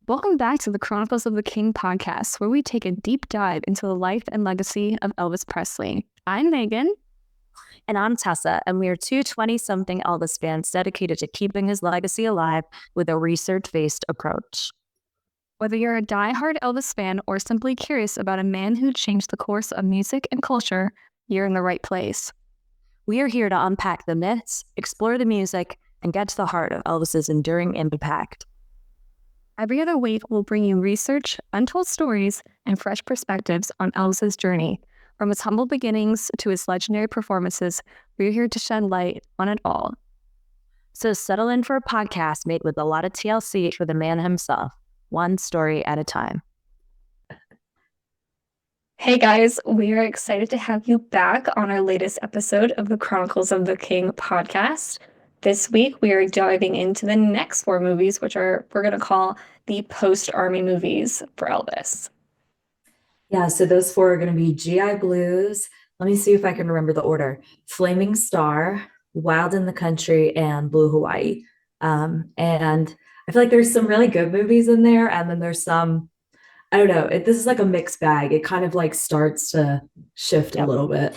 Welcome back to the Chronicles of the King podcast, where we take a deep dive into the life and legacy of Elvis Presley. I'm Megan. And I'm Tessa, and we are two 20-something Elvis fans dedicated to keeping his legacy alive with a research-based approach. Whether you're a die-hard Elvis fan or simply curious about a man who changed the course of music and culture, you're in the right place. We are here to unpack the myths, explore the music, and get to the heart of Elvis's enduring impact. Every other week, we'll bring you research, untold stories, and fresh perspectives on Elvis's journey. From his humble beginnings to his legendary performances, we're here to shed light on it all. So settle in for a podcast made with a lot of TLC for the man himself, one story at a time. Hey guys, we are excited to have you back on our latest episode of the Chronicles of the King podcast. This week, we are diving into the next four movies, which we're going to call the post-Army movies for Elvis. Yeah, so those four are going to be GI Blues. Let me see if I can remember the order. Flaming Star, Wild in the Country, and Blue Hawaii. And I feel like there's some really good movies in there, and then there's some, I don't know, this is like a mixed bag. It kind of like starts to shift a little bit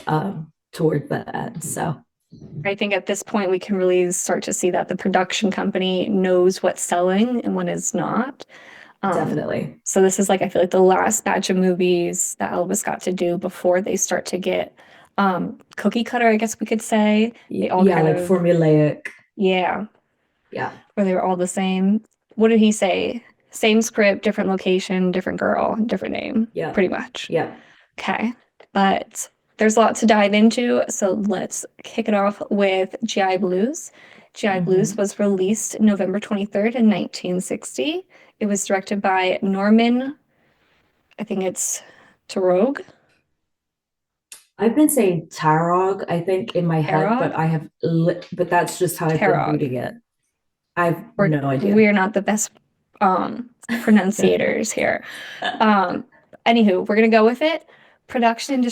toward the end. So I think at this point we can really start to see that the production company knows what's selling and what is not. Definitely. So this is like, I feel like the last batch of movies that Elvis got to do before they start to get cookie cutter, I guess we could say. They all yeah, like formulaic. Yeah. Yeah. Where they were all the same. What did he say? Same script, different location, different girl, different name. Yeah. Pretty much. Yeah. Okay. But there's a lot to dive into, so let's kick it off with GI Blues. GI Blues was released November 23rd in 1960. It was directed by Norman, I think it's Tarogue. I've been saying Tarog, I think, in my head, but but that's just how I've been reading it. I've no idea. We're not the best pronunciators here. Anywho, we're gonna go with it. Production and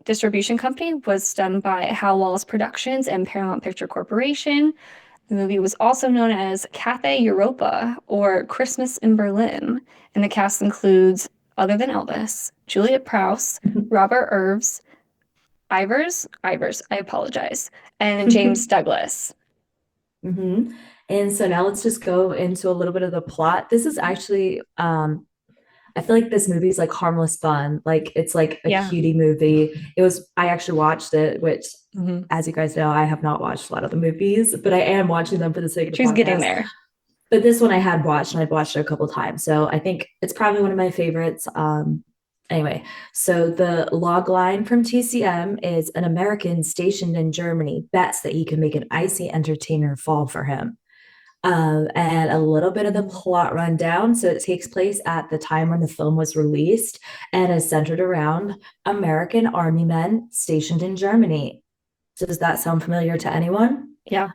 distribution company was done by Hal Wallis Productions and Paramount Picture Corporation. The movie was also known as Cathay Europa or Christmas in Berlin, and the cast includes, other than Elvis, Juliet Prowse, Robert Ivers, I apologize, and James Douglas. And so now let's just go into a little bit of the plot. This is actually I feel like this movie is like harmless fun. Like it's like a cutie movie. I actually watched it, which as you guys know, I have not watched a lot of the movies, but I am watching them for the sake of the She's podcast. getting there. But this one I had watched, and I'd watched it a couple of times. So I think it's probably one of my favorites. Anyway, so the log line from TCM is: an American stationed in Germany bets that he can make an icy entertainer fall for him. And a little bit of the plot rundown. So it takes place at the time when the film was released and is centered around American Army men stationed in Germany. Does that sound familiar to anyone? Yeah.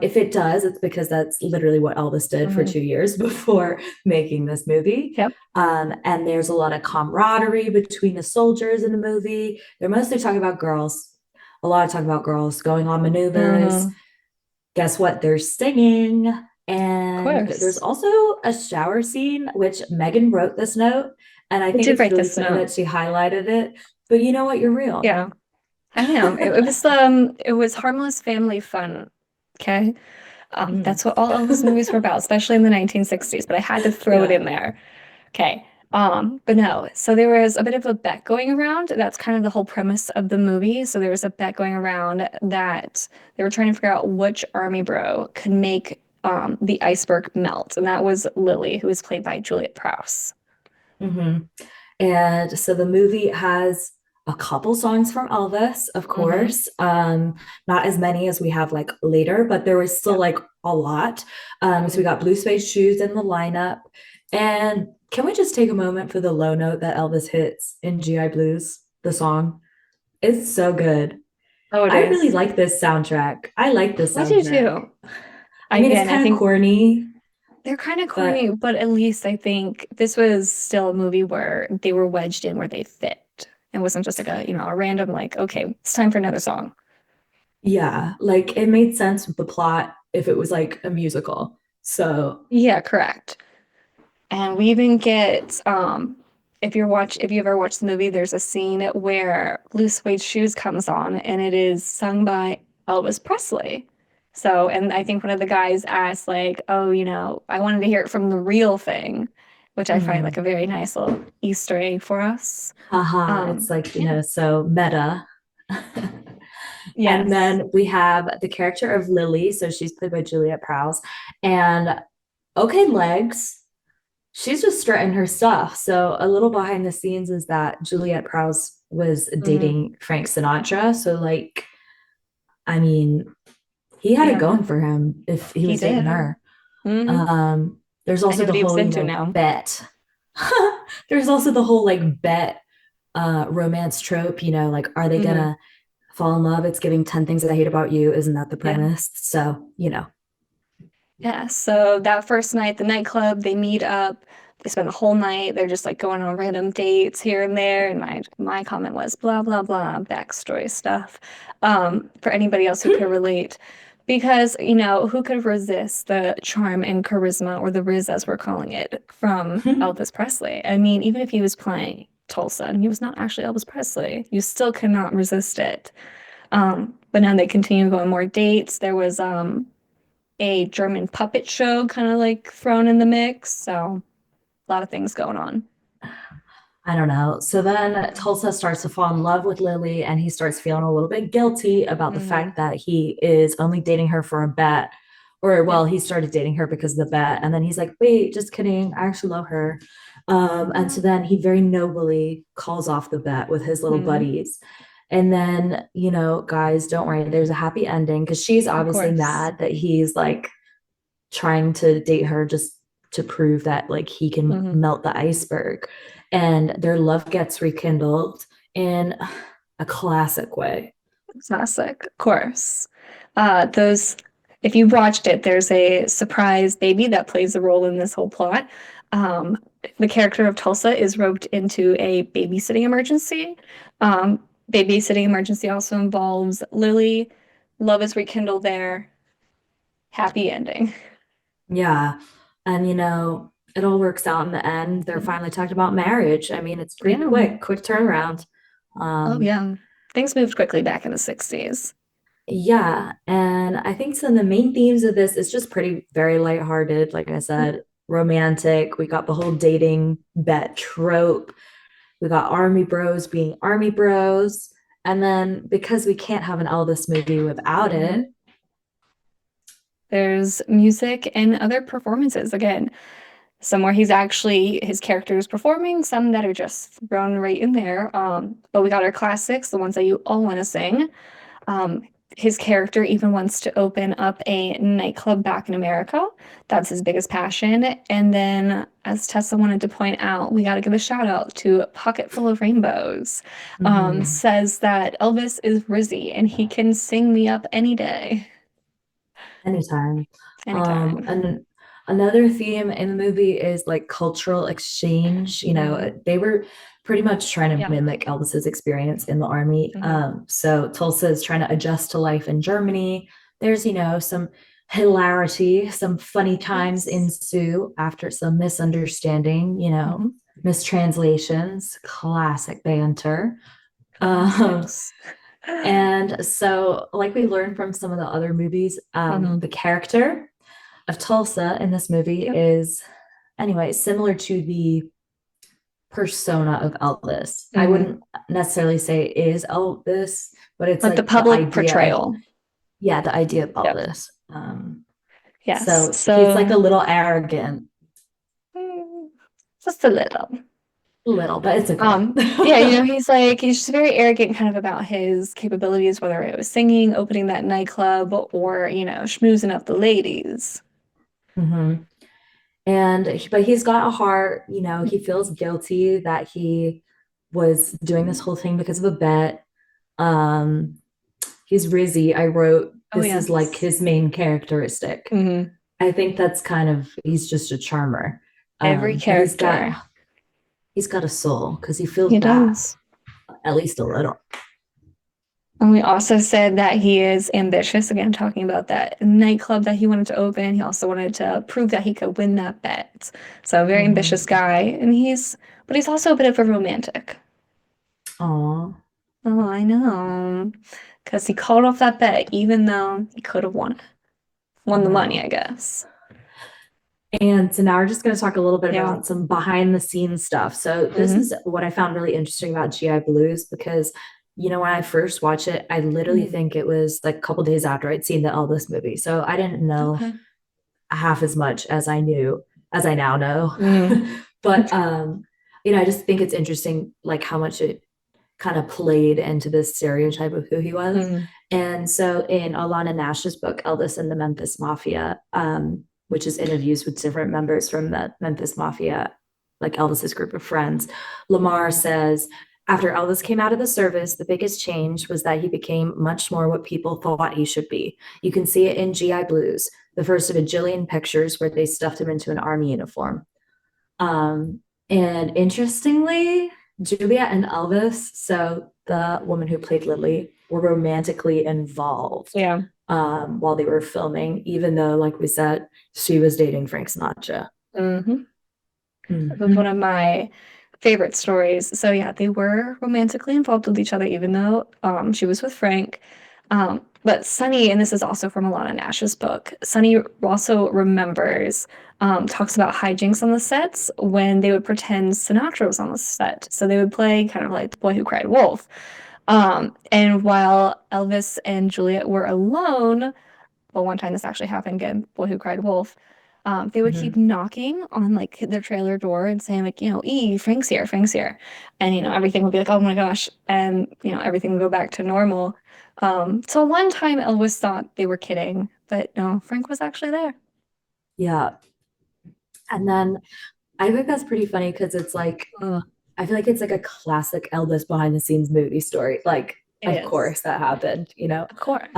If it does, it's because that's literally what Elvis did for 2 years before making this movie. Yep. And there's a lot of camaraderie between the soldiers in the movie. They're mostly talking about girls. A lot of talking about girls going on maneuvers. Guess what? They're singing. And there's also a shower scene, which Megan wrote this note. And I think it's really funny that she highlighted it. But you know what? You're real. Yeah. I know. It was harmless family fun. Okay. That's what all Elvis movies were about, especially in the 1960s, but I had to throw it in there. Okay. But no, so there was a bit of a bet going around. That's kind of the whole premise of the movie. So there was a bet going around that they were trying to figure out which army bro could make the iceberg melt. And that was Lily, who was played by Juliet Prowse. And so the movie has a couple songs from Elvis, of course. Not as many as we have like later, but there was still like a lot. So we got Blue Suede Shoes in the lineup. And can we just take a moment for the low note that Elvis hits in GI Blues, the song? It's so good. Oh, I really like this soundtrack. I like this soundtrack. I do too. I mean, it's kind of corny. They're kind of corny, but at least I think this was still a movie where they were wedged in where they fit. It wasn't just like a random like, okay, it's time for another song. Yeah, like it made sense with the plot if it was like a musical. So yeah, correct. And we even get if you ever watch the movie, there's a scene where Blue Suede Shoes comes on and it is sung by Elvis Presley. So, and I think one of the guys asked like, "Oh, I wanted to hear it from the real thing," which I find like Mhm. a very nice little Easter egg for us. Haha, it's like, Yeah. so meta. And Yes. then we have the character of Lily. So she's played by Juliet Prowse. And okay, legs. She's just strutting her stuff. So a little behind the scenes is that Juliet Prowse was Hmm. dating Frank Sinatra. So like, I mean, he had it Yeah, going for him if he he was dating did. her. Hmm. There's I also know the what he was whole, into now. bet. There's also the whole like bet romance trope, like are they Hmm. gonna fall in love? It's giving 10 things that I hate about you. Isn't that the Yeah. premise? So, Yeah, so that first night, the nightclub, they meet up. They spend the whole night. They're just like going on random dates here and there. And my comment was blah blah blah backstory stuff. For anybody else who could relate, because who could resist the charm and charisma, or the Riz as we're calling it, from Elvis Presley? I mean, even if he was playing Tulsa and he was not actually Elvis Presley, you still cannot resist it. But now they continue going more dates. There was a German puppet show kind of like thrown in the mix. So a lot of things going on. I don't know. So then Tulsa starts to fall in love with Lily and he starts feeling a little bit guilty about the Hmm. fact that he is only dating her for a bet. Or, Yeah. well, he started dating her because of the bet. And then he's like, wait, just kidding. I actually love her. And so then he very nobly calls off the bet with his little Hmm. buddies. And then, guys, don't worry, there's a happy ending because she's Of obviously course. mad that he's like trying to date her just to prove that like he can Hmm. melt the iceberg. And their love gets rekindled in a classic way. Classic, of course. Those, if you watched it, there's a surprise baby that plays a role in this whole plot. Um, the character of Tulsa is roped into a babysitting emergency. Um, babysitting emergency also involves Lily. Love is rekindled there. Happy ending. Yeah. And it all works out in the end. They're finally talking about marriage. I mean, it's pretty Yeah. quick turnaround. Oh, Um, yeah. Things moved quickly back in the 60s. yeah. And I think some of the main themes of this is just pretty very lighthearted, like I said, romantic. We got the whole dating bet trope. We got army bros being army bros. And then because we can't have an Elvis movie without Mhm. it, There's music and other performances. Again, some where his character is performing, some that are just thrown right in there. But we got our classics, the ones that you all want to sing. Um, his character even wants to open up a nightclub back in America. That's his biggest passion. And then, as Tessa wanted to point out, we got to give a shout out to Pocket Full of Rainbows. mhm, Says that Elvis is Rizzy and he can sing me up any day, anytime. anytime. And another theme in the movie is like cultural exchange. Hmm. They were pretty much trying to Yeah. mimic Elvis's experience in the army. Hmm. So Tulsa is trying to adjust to life in Germany. There's, some hilarity, some funny times Yes. ensue after some misunderstanding, Hmm. mistranslations, classic banter. Um, Classics. and so, like we learned from some of the other movies, Hmm. the character of Tulsa in this movie Yep. is, anyway, similar to the persona of Elvis. I Hmm. wouldn't necessarily say is Elvis, but it's Like the like the public idea of, portrayal. yeah, the idea of Yep. Elvis. Yes. So he's like a So, little arrogant, mm, just a little. little, but it's okay. Yeah, he's just very arrogant kind of about his capabilities, whether it was singing, opening that nightclub, or, schmoozing up the ladies. Mhm. But he's got a heart, he feels guilty that he was doing this whole thing because of a bet. Um, he's Rizzy. I wrote Oh, this is like yes. his main characteristic. Hmm. I think that's kind of he's just a charmer. Every But character. he's got a soul because he feels He bad, does. at least a little. And we also said that he is ambitious, again, talking about that nightclub that he wanted to open. He also wanted to prove that he could win that bet. So, a very ambitious Mhm. guy. But he's also a bit of a romantic. Aw. Oh, I know. Because he called off that bet, even though he could have won the money, Wow. I guess. And so now we're just going to talk a little bit Yeah. about some behind the scenes stuff. So this Mhm. is what I found really interesting about GI Blues because when I first watched it, I literally Mhm. think it was like a couple days after I'd seen the Elvis movie. So I didn't know Okay. half as much as I now know. Mm. But I just think it's interesting like how much it kind of played into this stereotype of who he was. Mhm. And so in Alana Nash's book, Elvis and the Memphis Mafia, which is interviews with different members from the Memphis Mafia, like Elvis's group of friends, Lamar says, after Elvis came out of the service, the biggest change was that he became much more what people thought he should be. You can see it in GI Blues, the first of a jillion pictures where they stuffed him into an army uniform. Um, and interestingly, Julia and Elvis, so the woman who played Lily, were romantically involved Yeah. while they were filming, even though, like we said, she was dating Frank Sinatra. Mhm. That was one Mhm. of my favorite stories. So yeah, they were romantically involved with each other, even though she was with Frank. But Sunny, and this is also from Alana Nash's book, Sunny also remembers, talks about hijinks on the sets when they would pretend Sinatra was on the set. So they would play kind of like the boy who cried wolf. And while Elvis and Juliet were alone, well, one time this actually happened again, Boy Who Cried Wolf. They would keep Mhm. knocking on like their trailer door and saying like, Frank's here, Frank's here. And everything would be like, oh my gosh. And everything would go back to normal. So one time Elvis thought they were kidding, but no, Frank was actually there. Yeah. And then I think that's pretty funny because it's like, I feel like it's like a classic Elvis behind the scenes movie story. Like, It of is. course that happened. Of course.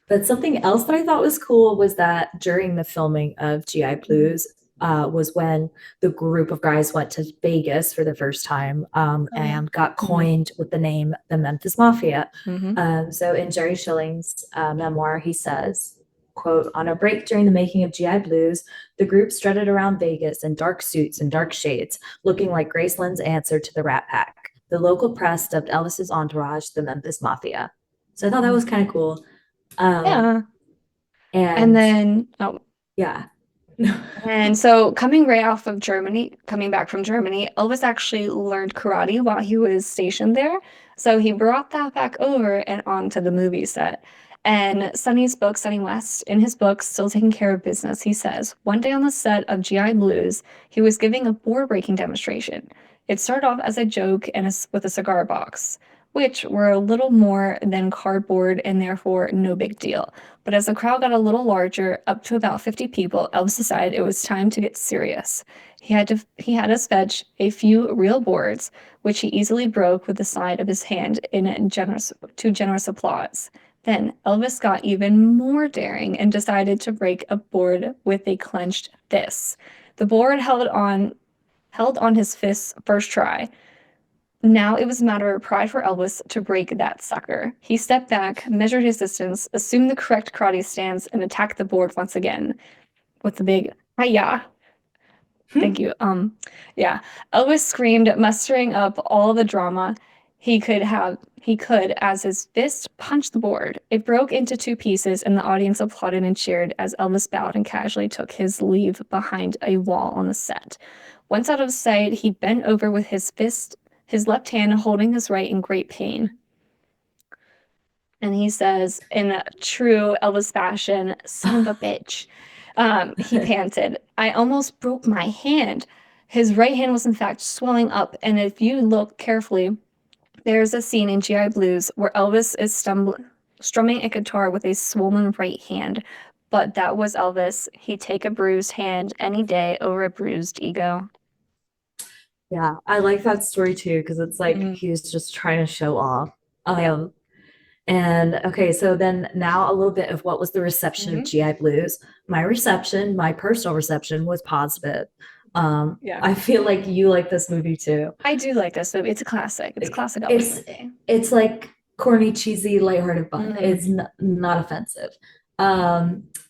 But something else that I thought was cool was that during the filming of GI Mhm. Blues, was when the group of guys went to Vegas for the first time Oh yeah. and got Hmm. coined with the name the Memphis Mafia. Hmm. So in Jerry Schilling's memoir, he says, quote, on a break during the making of GI Blues, the group strutted around Vegas in dark suits and dark shades, looking like Graceland's answer to the Rat Pack. The local press dubbed Elvis's entourage the Memphis Mafia. So I thought that was kind of cool. Um, Yeah. And and then, yeah. and so coming back from Germany, Elvis actually learned karate while he was stationed there. So he brought that back over and onto the movie set. And Sonny West, in his book, Still Taking Care of Business, he says, one day on the set of GI Blues, he was giving a board breaking demonstration. It started off as a joke with a cigar box, which were a little more than cardboard and therefore no big deal. But as the crowd got a little larger, up to about 50 people, Elvis decided it was time to get serious. He had us fetch a few real boards, which he easily broke with the side of his hand in generous applause. Then Elvis got even more daring and decided to break a board with a clenched fist. The board held on his fist first try. Now it was a matter of pride for Elvis to break that sucker. He stepped back, measured his distance, assumed the correct karate stance, and attacked the board once again with the big hi-ya. Thank you. Yeah. Elvis screamed, mustering up all the drama he could as his fist punched the board. It broke into two pieces, and the audience applauded and cheered as Elvis bowed and casually took his leave behind a wall on the set. Once out of sight, he bent over with his left hand holding his right in great pain. And he says, in a true Elvis fashion, son of a bitch. He panted, I almost broke my hand. His right hand was, in fact, swelling up. And if you look carefully, there's a scene in GI Blues where Elvis is strumming a guitar with a swollen right hand. But that was Elvis. He'd take a bruised hand any day over a bruised ego. Yeah, I like that story too because it's like Mhm. he was just trying to show off. Yeah. And okay, so then now a little bit of what was the reception of Mhm. GI Blues. My personal reception was positive. Yeah. I feel like you like this movie too. I do like this movie. It's a classic. It's a Like classic Elvis it's movie. it's like corny, cheesy, lighthearted fun. Mhm. It's not offensive.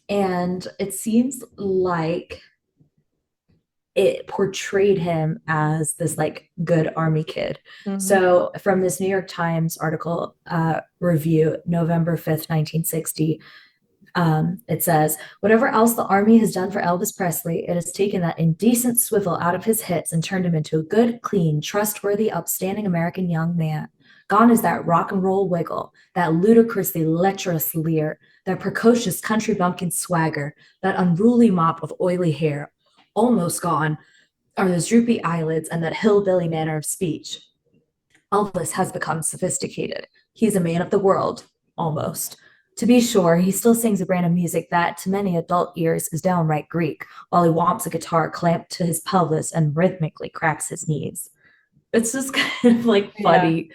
And it seems like it portrayed him as this like good army kid. Mhm. So from this New York Times article review, November 5th, 1960, it says, whatever else the army has done for Elvis Presley, it has taken that indecent swivel out of his hits and turned him into a good, clean, trustworthy, upstanding American young man. Gone is that rock and roll wiggle, that ludicrously lecherous leer, that precocious country bumpkin swagger, that unruly mop of oily hair. Almost gone are those droopy eyelids and that hillbilly manner of speech. Elvis has become sophisticated. He's a man of the world, almost. To be sure, he still sings a brand of music that, to many adult ears, is downright Greek, while he wamps a guitar clamped to his pelvis and rhythmically cracks his knees. It's just kind of like funny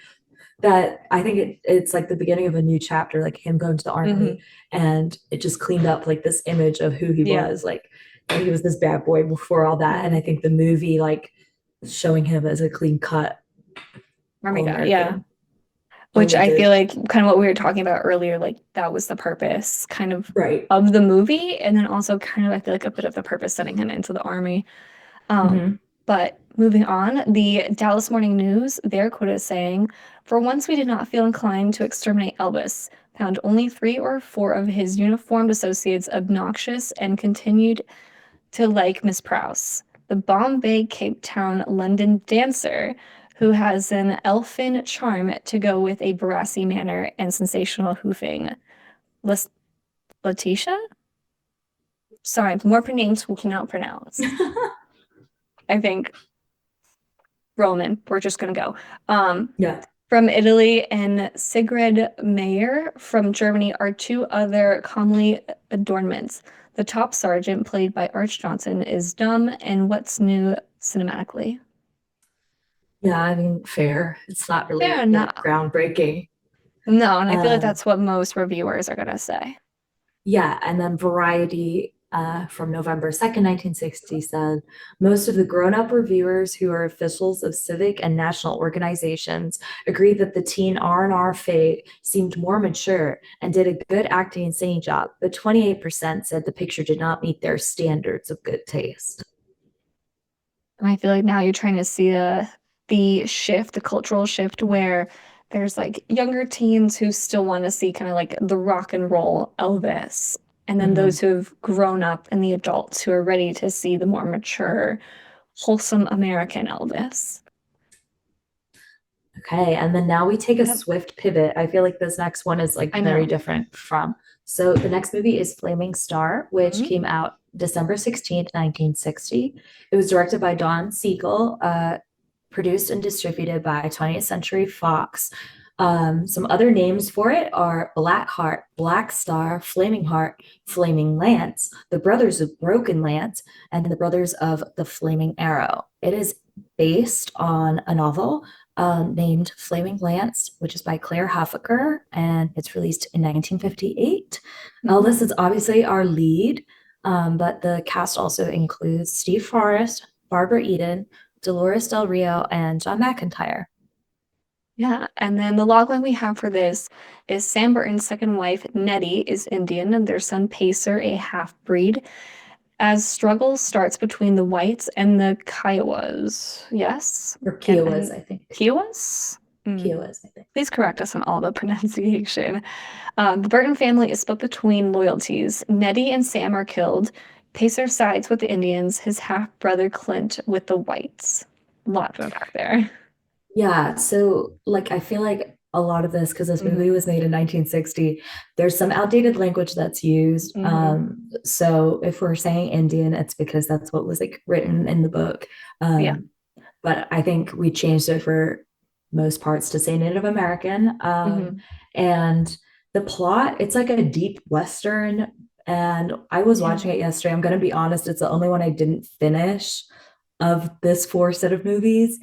that I think it's like the beginning of a new chapter, like him going to the army, and it just cleaned up like this image of who he was. Like he was this bad boy before all that. And I think the movie, like showing him as a clean cut Army guy, All-American, which only I feel did like kind of what we were talking about earlier, like that was the purpose kind of right. of the movie, and then also kind of I feel like a bit of the purpose sending him into the army. Mhm. But moving on, the Dallas Morning News, they're quoted as saying, "For once we did not feel inclined to exterminate Elvis, found only 3 or 4 of his uniformed associates obnoxious and continued to like Miss Prouse, the Bombay, Cape Town, London dancer who has an elfin charm to go with a brassy manner and sensational hoofing. Letitia? Sorry, more names we cannot pronounce. I think Roman, we're just gonna go. Yeah. From Italy and Sigrid Meyer from Germany are 2 other comely adornments. The top sergeant, played by Arch Johnson, is dumb and what's new cinematically. Yeah, I mean, fair. It's not really Fair like enough. groundbreaking. No, and I feel like Um, that's what most reviewers are gonna say. Yeah, and then Variety from November 2nd, 1960 said most of the grown-up reviewers who are officials of civic and national organizations agreed that the teen R&R fade seemed more mature and did a good acting and singing job, but 28% said the picture did not meet their standards of good taste. And I feel like now you're trying to see the shift, the cultural shift where there's like younger teens who still want to see kind of like the rock and roll Elvis. And then those who have grown up and the adults who are ready to see the more mature, wholesome American Elvis. Okay, and then now we take a Yep. swift pivot. I feel like this next one is like I very know. different from. So the next movie is Flaming Star, which Mhm. came out December 16th, 1960. It was directed by Don Siegel, produced and distributed by 20th Century Fox. Some other names for it are Black Heart, Black Star, Flaming Heart, Flaming Lance, the Brothers of Broken Lance, and the Brothers of the Flaming Arrow. It is based on a novel named Flaming Lance, which is by Claire Huffaker, and it's released in 1958. Elvis is obviously our lead, but the cast also includes Steve Forrest, Barbara Eden, Dolores Del Rio, and John McIntyre. Yeah, and then the logline we have for this is Sam Burton's second wife, Nettie, is Indian, and their son Pacer, a half-breed, as struggle starts between the whites and the Kiowas. Yes? Or Kiowas, And I think. Kiowas? Kiowas, I think. Please correct us on all the pronunciation. The Burton family is split between loyalties. Nettie and Sam are killed. Pacer sides with the Indians, his half-brother Clint with the whites. A lot to unpack there. Yeah, so like I feel like a lot of this, because this movie was made in 1960, there's some outdated language that's used. So if we're saying Indian, it's because that's what was like written in the book. Yeah. But I think we changed it for most parts to say Native American. And the plot, it's like a deep Western. And I was watching it yesterday. I'm going to be honest, it's the only one I didn't finish of this 4 set of movies.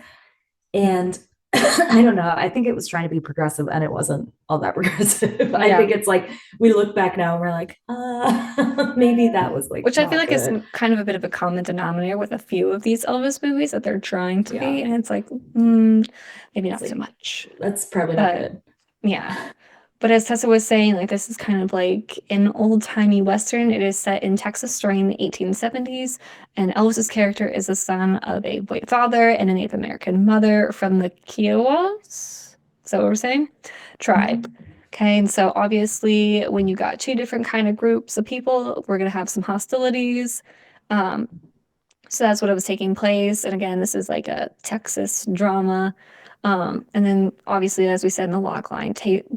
And I don't know. I think it was trying to be progressive and it wasn't all that progressive. I think it's like we look back now and we're like, maybe that was like Which I feel not like is good. kind of a bit of a common denominator with a few of these Elvis movies that they're trying to be, and it's like, maybe not so much. That's probably not good. Yeah. But as Tessa was saying, like this is kind of like an old-timey Western. It is set in Texas during the 1870s, and Elvis's character is the son of a white father and a Native American mother from the Kiowas. Is that what we're saying? Tribe. Okay, and so obviously when you got two different kind of groups of people, we're gonna have some hostilities. Um, so that's what it was taking place. And again, this is like a Texas drama. And then obviously, as we said in the log line,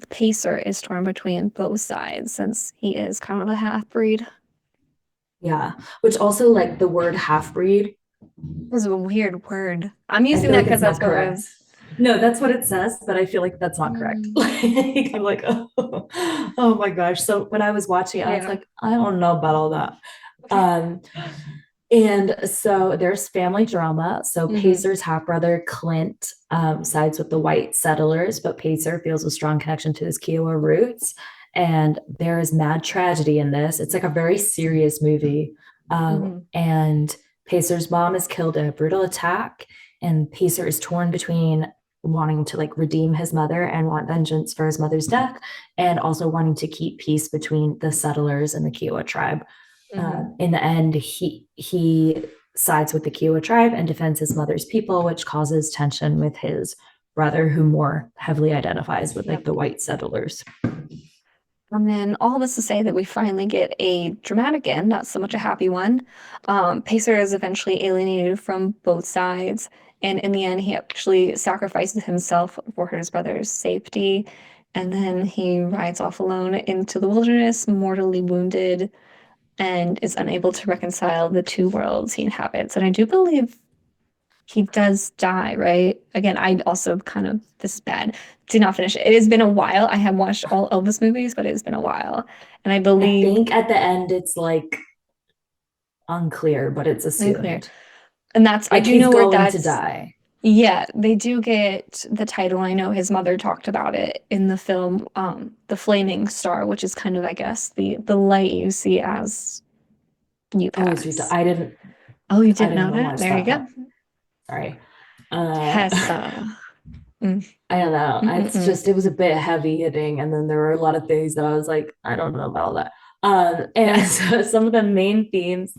Pacer is torn between both sides since he is kind of a half-breed. Yeah, which also like the word half breed, This is a weird word. I'm I using feel that like because it's that's not what correct. was. No, that's what it says, but I feel like that's not correct. Like, I'm like, oh my gosh. So when I was watching it, I was Yeah. like, I don't know about all that. Okay. And so there's family drama. So Mhm. Pacer's half brother Clint sides with the white settlers, but Pacer feels a strong connection to his Kiowa roots. And there is mad tragedy in this. It's like a very serious movie. Mhm. And Pacer's mom is killed in a brutal attack, and Pacer is torn between wanting to like redeem his mother and want vengeance for his mother's death, and also wanting to keep peace between the settlers and the Kiowa tribe. Mhm. In the end, he sides with the Kiowa tribe and defends his mother's people, which causes tension with his brother, who more heavily identifies with like Yep. the white settlers. And then all this to say that we finally get a dramatic end, not so much a happy one. Pacer is eventually alienated from both sides, and in the end, he actually sacrifices himself for his brother's safety. And then he rides off alone into the wilderness, mortally wounded, and is unable to reconcile the two worlds he inhabits. And I do believe he does die, right? Again, I also kind of, this is bad, did not finish it. It has been a while. I have watched all Elvis movies, but it has been a while. And I I believe, think at the end it's like unclear, but it's unclear. assumed. And that's, I Like do he's know where going to that's, die. yeah, they do get the title. I know his mother talked about it in the film, The Flaming Star, which is kind of, I guess, the light you see as you Oh, sweet. pass. I didn't Oh, you I didn't didn't know even that? watch There you that go. part. Sorry. Tessa. Mm, I don't know. It's mm-mm-mm. just it was a bit heavy hitting, and then there were a lot of things that I was like, I don't know about all that. And Yeah. so some of the main themes,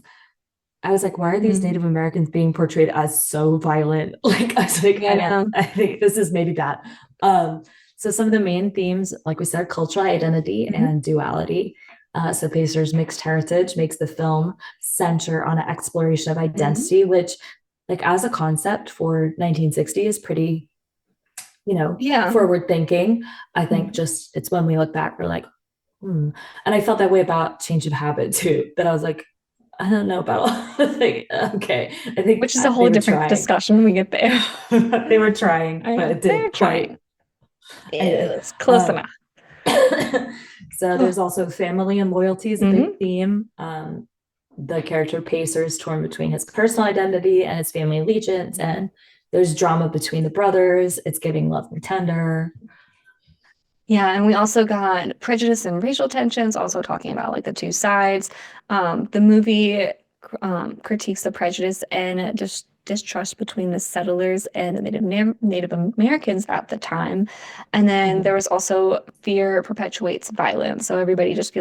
I was like, why are these Mm. Native Americans being portrayed as so violent? Like, I was like, Yeah, I know. I think this is maybe bad. So some of the main themes, like we said, cultural identity Mhm. and duality. So Pacer's mixed heritage makes the film center on an exploration of Mhm. identity, which, like, as a concept for 1960 is pretty, Yeah. forward thinking. I think Mhm. just it's when we look back, we're like, hmm. And I felt that way about Change of Habit too, that I was like, I don't know about all the thing. Okay. I think Which is a they whole were different trying. discussion when we get there. They were trying, I but know. it They're didn't quite. trying. Yeah, Anyway. it's close Um, enough. so Oh. there's also family and loyalty is a big Hmm. theme. The character Pacer is torn between his personal identity and his family allegiance, and there's drama between the brothers. It's giving Love Me Tender. Yeah, and we also got prejudice and racial tensions, also talking about like the two sides. The movie critiques the prejudice and distrust between the settlers and the Native Americans at the time. And then there Mhm. was also fear perpetuates violence. So everybody just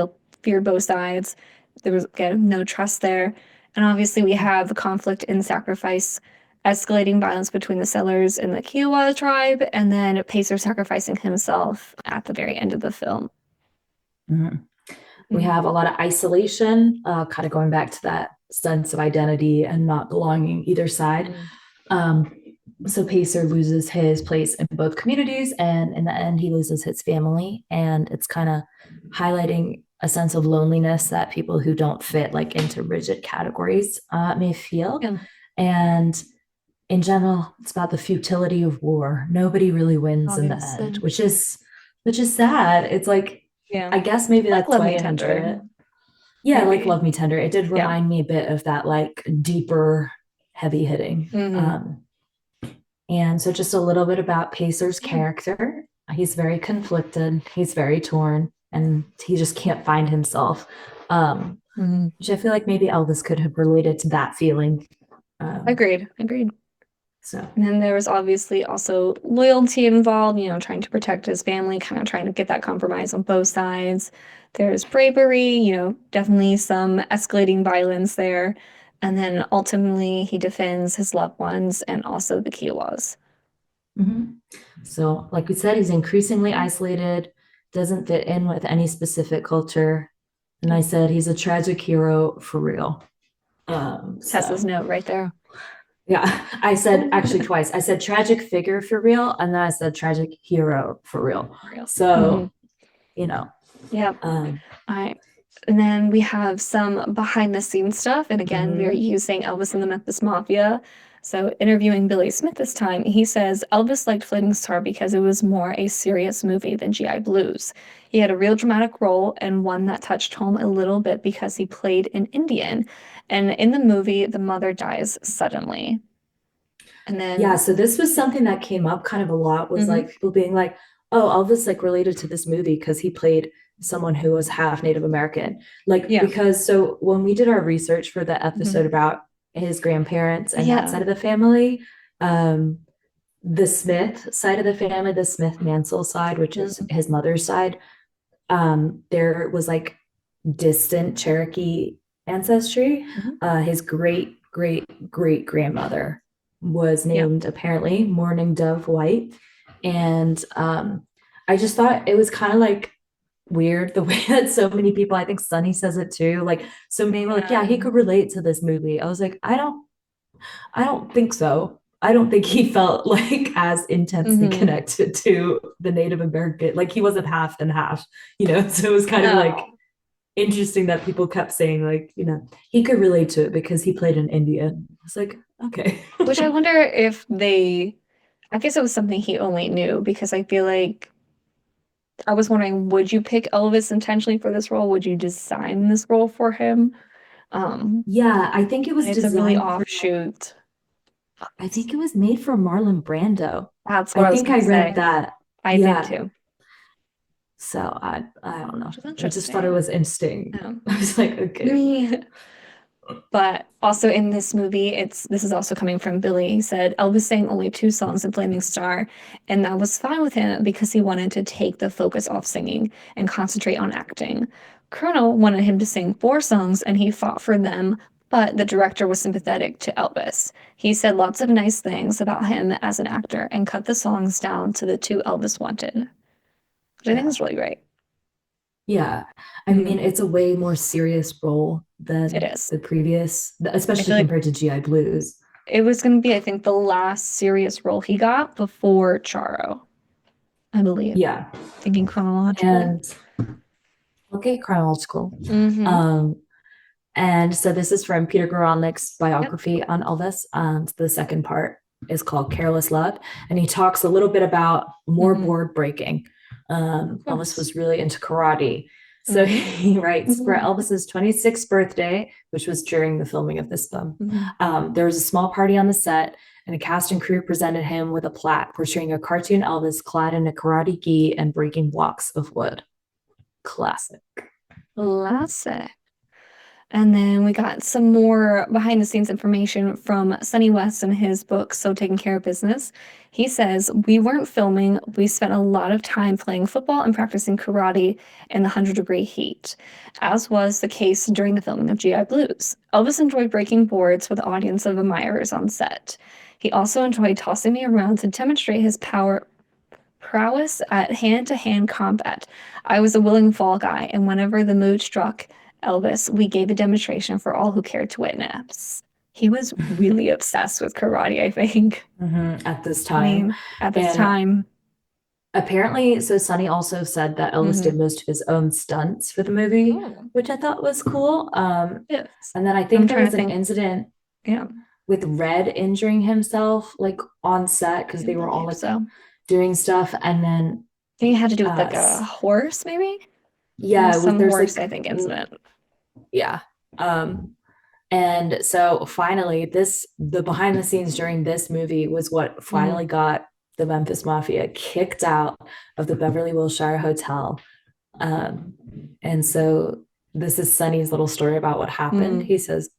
feared both sides. There was, again, no trust there. And obviously we have the conflict in sacrifice, escalating violence between the settlers and the Kiowa tribe, and then Pacer sacrificing himself at the very end of the film. Mhm. We Mhm. have a lot of isolation, kind of going back to that sense of identity and not belonging either side. Mhm. Um, so Pacer loses his place in both communities, and in the end, he loses his family. And it's kind of highlighting a sense of loneliness that people who don't fit like into rigid categories may feel. Yeah. And in general, it's about the futility of war. Nobody really wins in the end, Obviously. which is sad. It's like, Yeah. I guess maybe Like that's Love why Me I enjoy Tender, it. Yeah, like maybe. Love Me Tender. It did Yeah. remind me a bit of that like deeper, heavy hitting. Hmm. And so just a little bit about Pacer's Yeah. character. He's very conflicted, he's very torn, and he just can't find himself. Hmm. Which I feel like maybe Elvis could have related to that feeling. Um, Agreed. Agreed. So, And then there was obviously also loyalty involved, trying to protect his family, kind of trying to get that compromise on both sides. There's bravery, definitely some escalating violence there. And then ultimately, he defends his loved ones and also the Kiowas. mhm. So, like we said, he's increasingly isolated, doesn't fit in with any specific culture. And I said he's a tragic hero for real. Tessa's So note right there. yeah, I said actually twice. I said tragic figure for real, and then I said tragic hero for real. Real. So, you know, Yep. um, And then we have some behind the scenes stuff. And again, we're mhm. using Elvis and the Memphis Mafia. So, interviewing Billy Smith this time, he says Elvis liked Flaming Star because it was more a serious movie than GI Blues. He had a real dramatic role and one that touched home a little bit because he played an Indian. And in the movie, the mother dies suddenly. And Yeah, then, so this was something that came up kind of a lot was Mhm. like people being like, oh, Elvis like related to this movie because he played someone who was half Native American. Like, Yeah. because so when we did our research for the Mhm. episode about his grandparents and that Yeah. side of the family, um, the Smith side of the family, the Smith Mansell side, which is his mother's side, there was like distant Cherokee ancestry. Mhm. His great grandmother was Yeah. named apparently Mourning Dove White. And I just thought it was kind of like weird the way that so many people, I think Sunny says it too, like so many were like, yeah, he could relate to this movie. I was like, I don't think so. I don't think he felt like as intensely Mhm. connected to the Native American, like he wasn't half and half, so it was kind of like No. interesting that people kept saying like, he could relate to it because he played an Indian. I was like, okay. Which I wonder if I guess it was something he only knew because I feel like I was wondering, would you pick Elvis intentionally for this role? Would you design this role for him? Um, Yeah, I think it and was it's a really designed for, offshoot. I think it was made for Marlon Brando. That's I what I was think gonna I read say. that. I did Yeah. too, So I don't know. which is I just thought it interesting. was interesting. Yeah. I was like, okay. But also in this movie, this is also coming from Billy. He said Elvis sang only 2 songs in Flaming Star, and that was fine with him because he wanted to take the focus off singing and concentrate on acting. Chrono wanted him to sing 4 songs, and he fought for them, but the director was sympathetic to Elvis. He said lots of nice things about him as an actor and cut the songs down to the 2 Elvis wanted, which I think Yeah. is really great. Yeah. I mean, Mhm. it's a way more serious role It than is. the previous, I especially feel like compared to GI Blues. it was going to be, I think, the last serious role he got before Charo, I believe. Yeah. Thinking chronologically. And okay, chronological. Mm-hmm. Um, and so this is from Peter Guralnick's Yep. biography on Elvis. The second part is called Careless Love, and he talks a little bit about more Mm-hmm. board breaking. Of Elvis course. was really into karate. So Mm-hmm. he writes for Mm-hmm. Elvis's 26th birthday, which was during the filming of this film. Mm-hmm. There was a small party on the set, and a cast and crew presented him with a plaque portraying a cartoon Elvis clad in a karate gi and breaking blocks of wood. Classic. Classic. And then we got some more behind the scenes information from Sonny West in his book, So Taking Care of Business. He says, we weren't filming. We spent a lot of time playing football and practicing karate in the 100-degree heat, as was the case during the filming of GI Blues. Elvis enjoyed breaking boards with an audience of admirers on set. He also enjoyed tossing me around to demonstrate his prowess at hand-to-hand combat. I was a willing fall guy, and whenever the mood struck Elvis, we gave a demonstration for all who cared to witness. He was really obsessed with karate, I think. At this I time. mean, at this And time. apparently, so Sonny also said that Elvis did Mhm. most of his own stunts for the movie, Oh, which I thought was cool. yes. And then I I'm think there trying was to an think. incident Yeah, with Red injuring himself, like on set, because I they were all believe like so. doing stuff. And then, I think it had to do with uh, like a horse, maybe? There yeah, was some there's horse, like, I think, incident. yeah. And so finally, the behind the scenes during this movie was what Mhm. finally got the Memphis Mafia kicked out of the Beverly Wilshire Hotel. And so this is Sonny's little story about what happened. Mm. He says,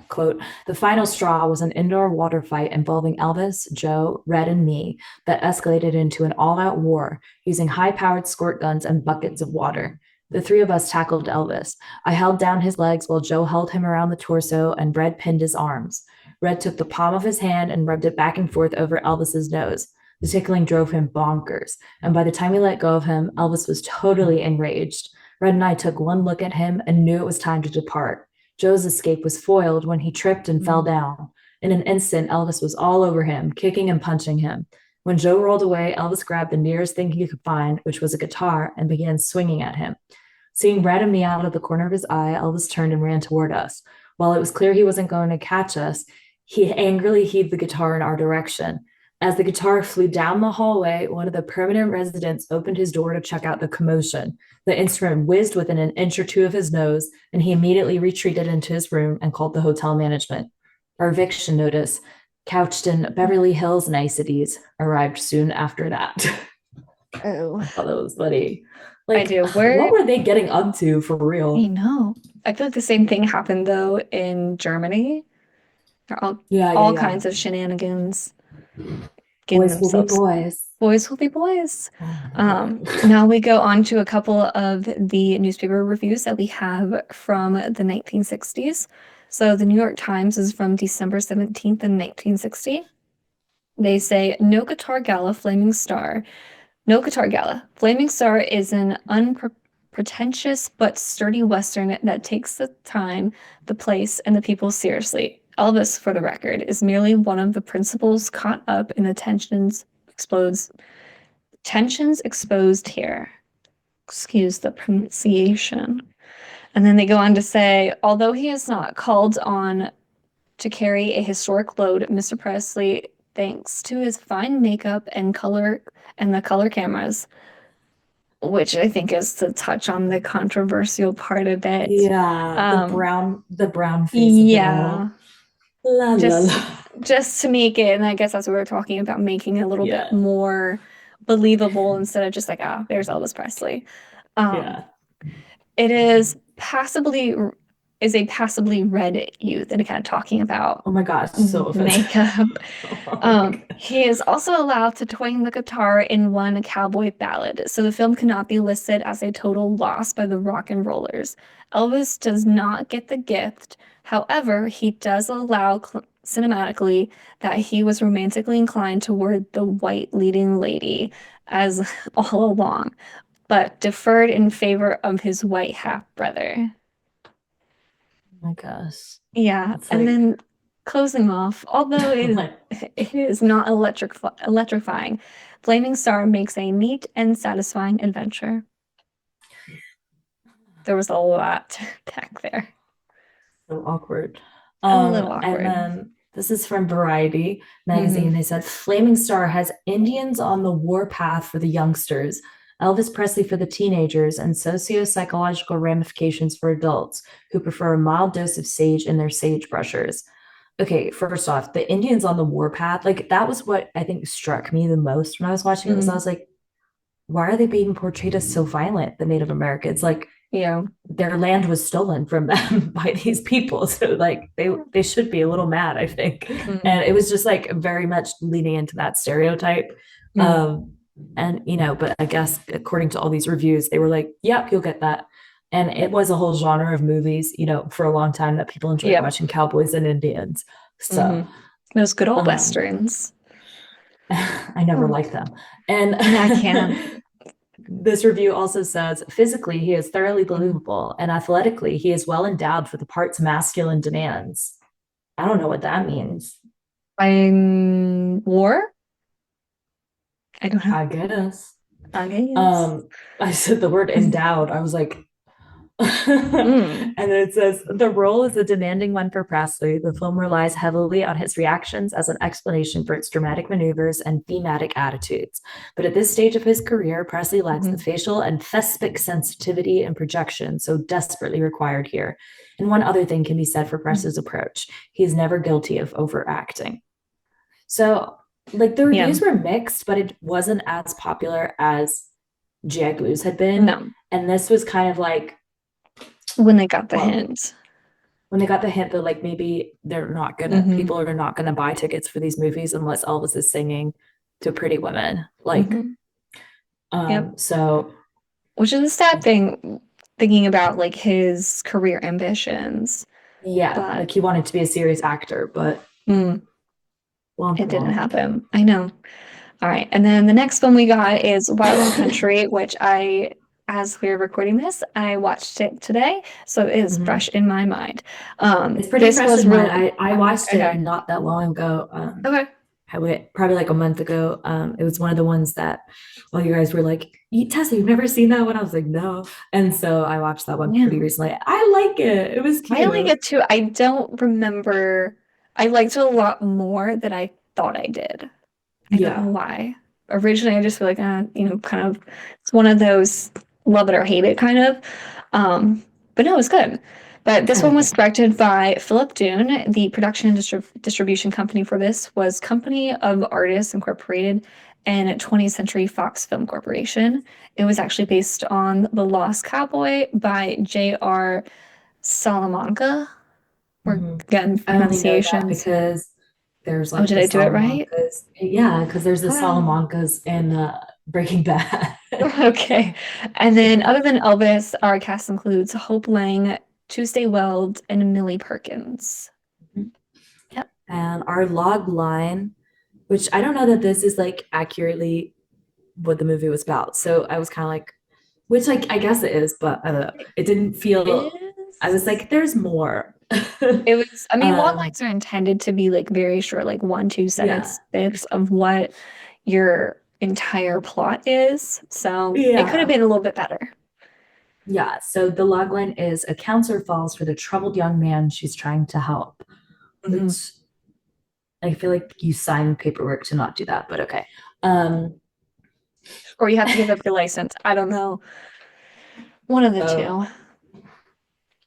quote, the final straw was an indoor water fight involving Elvis, Joe, Red, and me that escalated into an all-out war using high-powered squirt guns and buckets of water. The three of us tackled Elvis. I held down his legs while Joe held him around the torso and Red pinned his arms. Red took the palm of his hand and rubbed it back and forth over Elvis's nose. The tickling drove him bonkers, and by the time we let go of him, Elvis was totally enraged. Red and I took one look at him and knew it was time to depart. Joe's escape was foiled when he tripped and fell down. In an instant, Elvis was all over him, kicking and punching him. When Joe rolled away, Elvis grabbed the nearest thing he could find, which was a guitar, and began swinging at him. Seeing Red and me out of the corner of his eye, Elvis turned and ran toward us. While it was clear he wasn't going to catch us, he angrily heaved the guitar in our direction. As the guitar flew down the hallway, one of the permanent residents opened his door to check out the commotion. The instrument whizzed within an inch or two of his nose, and he immediately retreated into his room and called the hotel management. Our eviction notice, couched in Beverly Hills niceties, arrived soon after that. Oh, I thought that was funny. I do. What were they getting up to for real? I know. I feel like the same thing happened though in Germany. There are all kinds of shenanigans. Getting Boys will be themselves. boys. Boys will be boys. Now we go on to a couple of the newspaper reviews that we have from the 1960s. So the New York Times is from December 17th in 1960. They say, No Guitar Gala, Flaming Star. No Guitar Gala. Flaming Star is an unpretentious but sturdy Western that takes the time, the place, and the people seriously. Elvis, for the record, is merely one of the principals caught up in the tensions exposed here. Excuse the pronunciation. And then they go on to say, although he is not called on to carry a historic load, Mr. Presley, thanks to his fine makeup and the color cameras, which I think is to touch on the controversial part of it. Yeah, the brown face. Yeah. La, la, la. Just to make it, and I guess that's what we were talking about, making it a little bit more believable instead of just like, there's Elvis Presley. It is a passably red youth, and kind of talking about oh my gosh, so makeup. He is also allowed to twang the guitar in one cowboy ballad, so the film cannot be listed as a total loss by the rock and rollers. Elvis does not get the gift. However, he does allow cinematically that he was romantically inclined toward the white leading lady as all along, but deferred in favor of his white half-brother. Oh my gosh. Yeah, and then closing off, although it is not electrifying, Flaming Star makes a neat and satisfying adventure. There was a lot back there. So awkward. A little awkward. And then this is from Variety magazine. They said, Flaming Star has Indians on the warpath for the youngsters, Elvis Presley for the teenagers, and socio-psychological ramifications for adults who prefer a mild dose of sage in their sage brushers. Okay, first off, the Indians on the warpath, like that was what I think struck me the most when I was watching it, was I was like, why are they being portrayed as so violent, the Native Americans? Like, their land was stolen from them by these people. So like they should be a little mad, I think. And it was just like very much leaning into that stereotype. And, but I guess according to all these reviews, they were like, yep, you'll get that. And it was a whole genre of movies, for a long time that people enjoyed watching cowboys and Indians. So those good old Westerns. I never liked them. And I can't. This review also says, physically, he is thoroughly believable, and athletically, he is well endowed for the part's masculine demands. I don't know what that means. War? I don't know. I guess. I said the word endowed. I was like, And then it says, the role is a demanding one for Presley. The film relies heavily on his reactions as an explanation for its dramatic maneuvers and thematic attitudes. But at this stage of his career, Presley lacks the facial and thespic sensitivity and projection so desperately required here. And one other thing can be said for Presley's approach. He is never guilty of overacting. So, like, the reviews were mixed, but it wasn't as popular as G.I. Blues had been. No. And this was kind of like, when they got the hint. when they got the hint that like maybe people are not gonna buy tickets for these movies unless Elvis is singing to Pretty Women. Like, Yep. so Which is a sad thing, thinking about like his career ambitions. yeah, But like he wanted to be a serious actor, but mm, womp it didn't womp. happen. I know. All right. And then the next one we got is Wild Wild Country, which as we're recording this, I watched it today. So it is Mhm. fresh in my mind. It's pretty This fresh was in mine. really I watched it okay. not that long ago. Okay. I went probably like a month ago. It was one of the ones that all you guys were like, Tessa, you've never seen that one? I was like, no. And so I watched that one Yeah. pretty recently. I like it. It was I like cute. it too. I don't remember. I liked it a lot more than I thought I did. I don't know Yeah. why. Originally, I just feel like, kind of, it's one of those love it or hate it kind of. But no, it was good. But I this one like was it. directed by Philip Dune. The production and distribution company for this was Company of Artists Incorporated and 20th Century Fox Film Corporation. It was actually based on The Lost Cowboy by J.R. Salamanca, or Mhm. again, I only know that pronunciations. because there's Oh, like did the I do it right? Salamancas. Yeah, because there's the Oh. Salamancas in Breaking Bad. Okay. And then other than Elvis, our cast includes Hope Lang, Tuesday Weld, and Millie Perkins. Yep. And our log line, which I don't know that this is like accurately what the movie was about. So I was kind of like, which like I guess it is, but I don't know. It didn't feel. I was Is like, there's more. it was, I mean, log um, lines are intended to be like very short, like one, two yeah, sentence bits of what your entire plot is. So it could have yeah, been a little bit better. yeah. So the log line is a counselor falls for the troubled young man she's trying to help, Mhm. which I feel like you sign paperwork to not do that, but okay. Um, Or you have to give up your license. I don't know. One of the oh, two.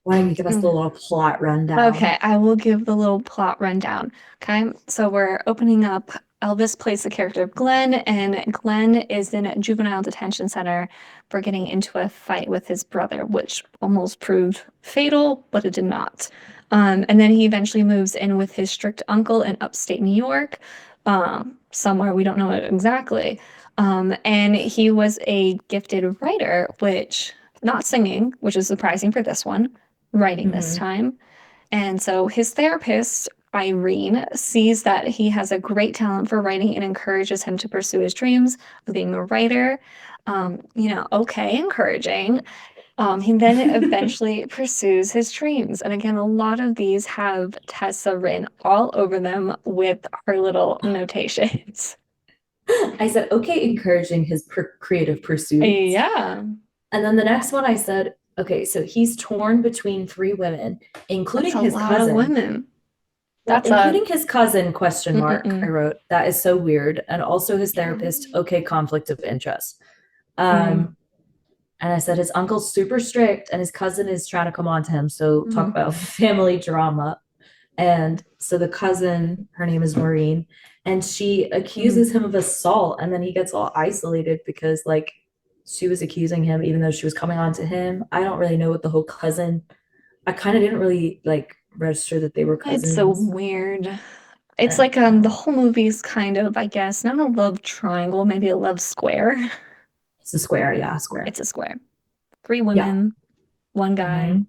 why don't you give us the little plot rundown? Okay, I will give the little plot rundown. Okay, so we're opening up. Elvis plays the character of Glenn, and Glenn is in a juvenile detention center for getting into a fight with his brother, which almost proved fatal, but it did not. And then he eventually moves in with his strict uncle in upstate New York, somewhere we don't know it exactly. And he was a gifted writer, which not singing, which is surprising for this one, writing this Mhm. time. And so his therapist, Irene, sees that he has a great talent for writing and encourages him to pursue his dreams of being a writer. Okay, encouraging. He then eventually pursues his dreams. And again, a lot of these have Tessa written all over them with her little notations. I said, okay, encouraging his creative pursuits. Yeah, And then the next one I said, okay, so he's torn between three women, that's including a his lot of cousin. women. Well, That's a including his cousin, question mark, I mm-mm-mm. wrote. That is so weird. And also his Yeah. therapist, okay, conflict of interest. Mm, Um, and I said his uncle's super strict and his cousin is trying to come on to him. So talk mm, about family drama. And so the cousin, her name is Maureen, and she mm. accuses him of assault. And then he gets all isolated because, like, she was accusing him, even though she was coming on to him. I don't really know what the whole cousin, I kind of didn't really like register that they were It's so cousins. weird. It's And like the no, whole movie's kind of, I guess, not a love triangle, maybe a love square. it's a square. Yeah, a square. It's a square. Three Yeah. women, one guy.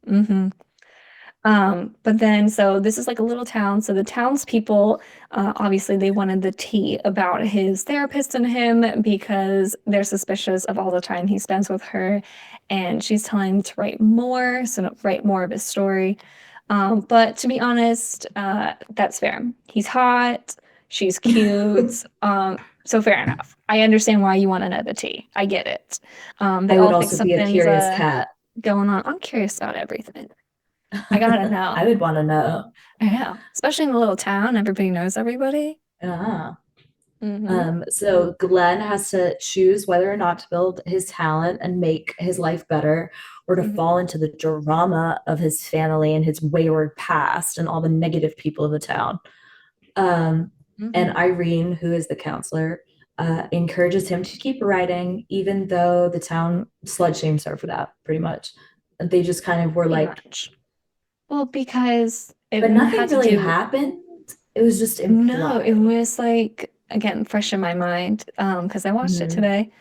Mhm. hmm but then, so this is like a little town. So the townspeople, obviously, they wanted the tea about his therapist and him because they're suspicious of all the time he spends with her. And she's telling him to write more, so to write more of his story. But to be honest, that's fair. He's hot, she's cute. So fair enough. I understand why you want to know the tea. I get it. They I would all think also be a something's curious cat. going on. I'm curious about everything. I gotta I know. would want to know. I know. Especially in a little town, everybody knows everybody. Yeah. Mm-hmm. So Glenn has to choose whether or not to build his talent and make his life better, or to Mm-hmm. fall into the drama of his family and his wayward past and all the negative people in the town. Um, Mm-hmm. and Irene, who is the counselor, encourages him to keep writing, even though the town slut shames her for that, pretty much. And they just kind of were Pretty like, much. Well, because it But nothing had to really do. happened. It was just No, it implied. was like again fresh in my mind because I watched it Mhm. today.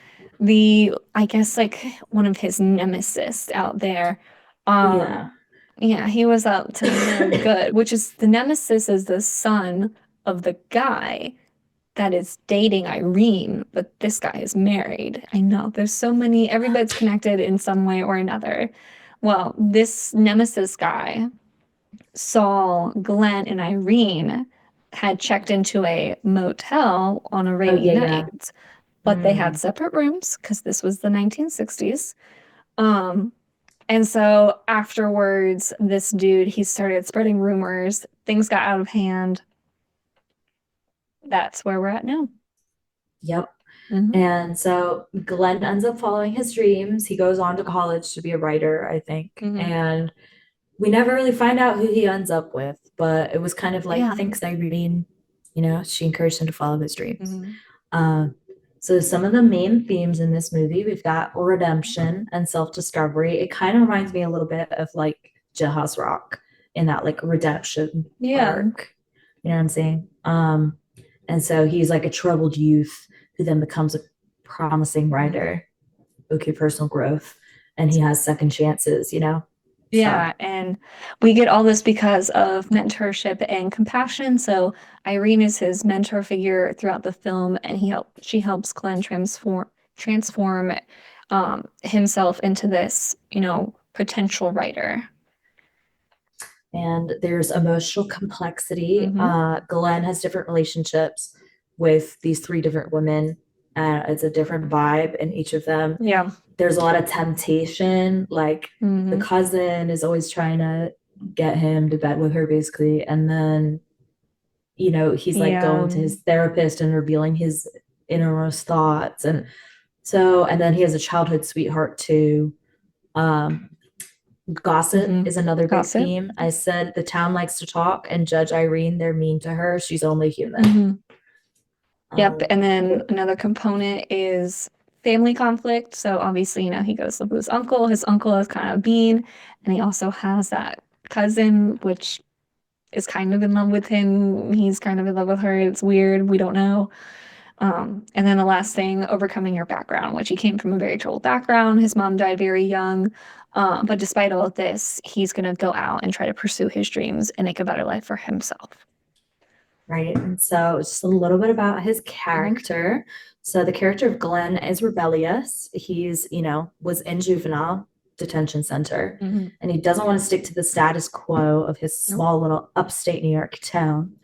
I guess like one of his nemesis out there. Um, Yeah. yeah, he was up to no good, which is the nemesis is the son of the guy that is dating Irene, but this guy is married. I know there's so many, everybody's connected in some way or another. Well, this nemesis guy saw Glenn and Irene had checked into a motel on a Oh rainy yeah, yeah. night, but they had Mm. separate rooms because this was the 1960s. Um, and so afterwards, this dude, he started spreading rumors. Things got out of hand. That's where we're at now. Yep. Hmm. And so Glenn ends up following his dreams. He goes on to college to be a writer, I think. Hmm. And we never really find out who he ends up with, but it was kind of like, Yeah. thanks, Irene. You know, she encouraged him to follow his dreams. Hmm. Um, so some of the main themes in this movie, we've got redemption and self-discovery. It kind of reminds me a little bit of like Jailhouse Rock in that like redemption Yeah. arc. You know what I'm saying? And so he's like a troubled youth who then becomes a promising writer. Okay, personal growth, and he has second chances, you know? So Yeah, and we get all this because of mentorship and compassion. So Irene is his mentor figure throughout the film, and she helps Glenn transform himself into this, potential writer. and there's emotional complexity. Hmm. Glenn has different relationships with these three different women. It's a different vibe in each of them. Yeah. There's a lot of temptation. Like the Hmm. cousin is always trying to get him to bed with her, basically. And then, you know, he's like Yeah. going to his therapist and revealing his innermost thoughts. And then he has a childhood sweetheart too. Um, Gossip Hmm. is another big Gossip. theme. I said the town likes to talk and judge Irene. They're mean to her. She's only human. Hmm. Yep. Um, And then another component is family conflict. So obviously, he goes to live with his uncle. His uncle is kind of mean, and he also has that cousin, which is kind of in love with him. He's kind of in love with her. It's weird. We don't know. And then the last thing, overcoming your background, which he came from a very troubled background. His mom died very young. But despite all of this, he's going to go out and try to pursue his dreams and make a better life for himself. right. And so just a little bit about his Mhm. character. So the character of Glenn is rebellious. He's, you know, was in juvenile detention center Mhm. and he doesn't want to stick to the status quo of his Nope. small little upstate New York town.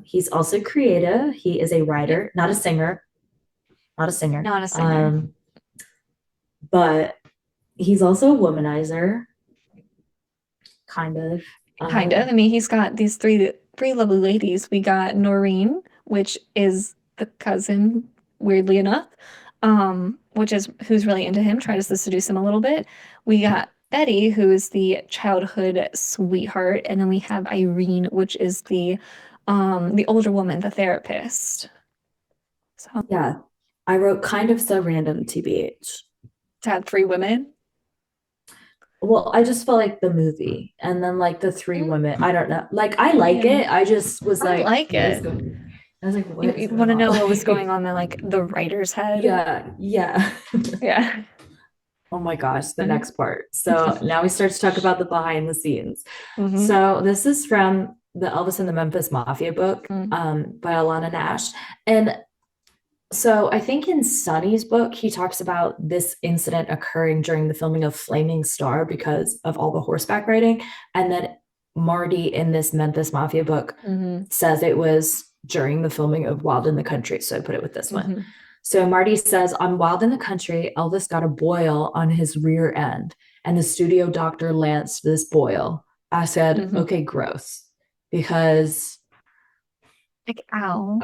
He's also creative. He is a writer, Yep. not a singer, not a singer. Not a singer. But he's also a womanizer, kind of. Kind of. I mean, he's got these three lovely ladies. We got Noreen, which is the cousin, weirdly enough, which is who's really into him, tries to seduce him a little bit. We got Betty, who is the childhood sweetheart, and then we have Irene, which is the older woman, the therapist. So Yeah, I wrote kind of so random, TBH. to have three women. Well, I just felt like the movie, and then like the three women. I don't know. Like I like Yeah. it. I just was I like, like what is it. going? I was like, what You, is you going want to on? know what was going on in like the writer's head? Yeah, yeah. Yeah. Oh my gosh, the Mhm. next part. So now we start to talk about the behind the scenes. Mhm. So this is from the Elvis and the Memphis Mafia book, Mhm. by Alana Nash. And so I think in Sonny's book, he talks about this incident occurring during the filming of Flaming Star because of all the horseback riding. And then Marty in this Memphis Mafia book Mhm. says it was during the filming of Wild in the Country. So I put it with this one. Mhm. So Marty says, on Wild in the Country, Elvis got a boil on his rear end, and the studio doctor lanced this boil. I said, Mhm. okay, gross. Because Like, ow.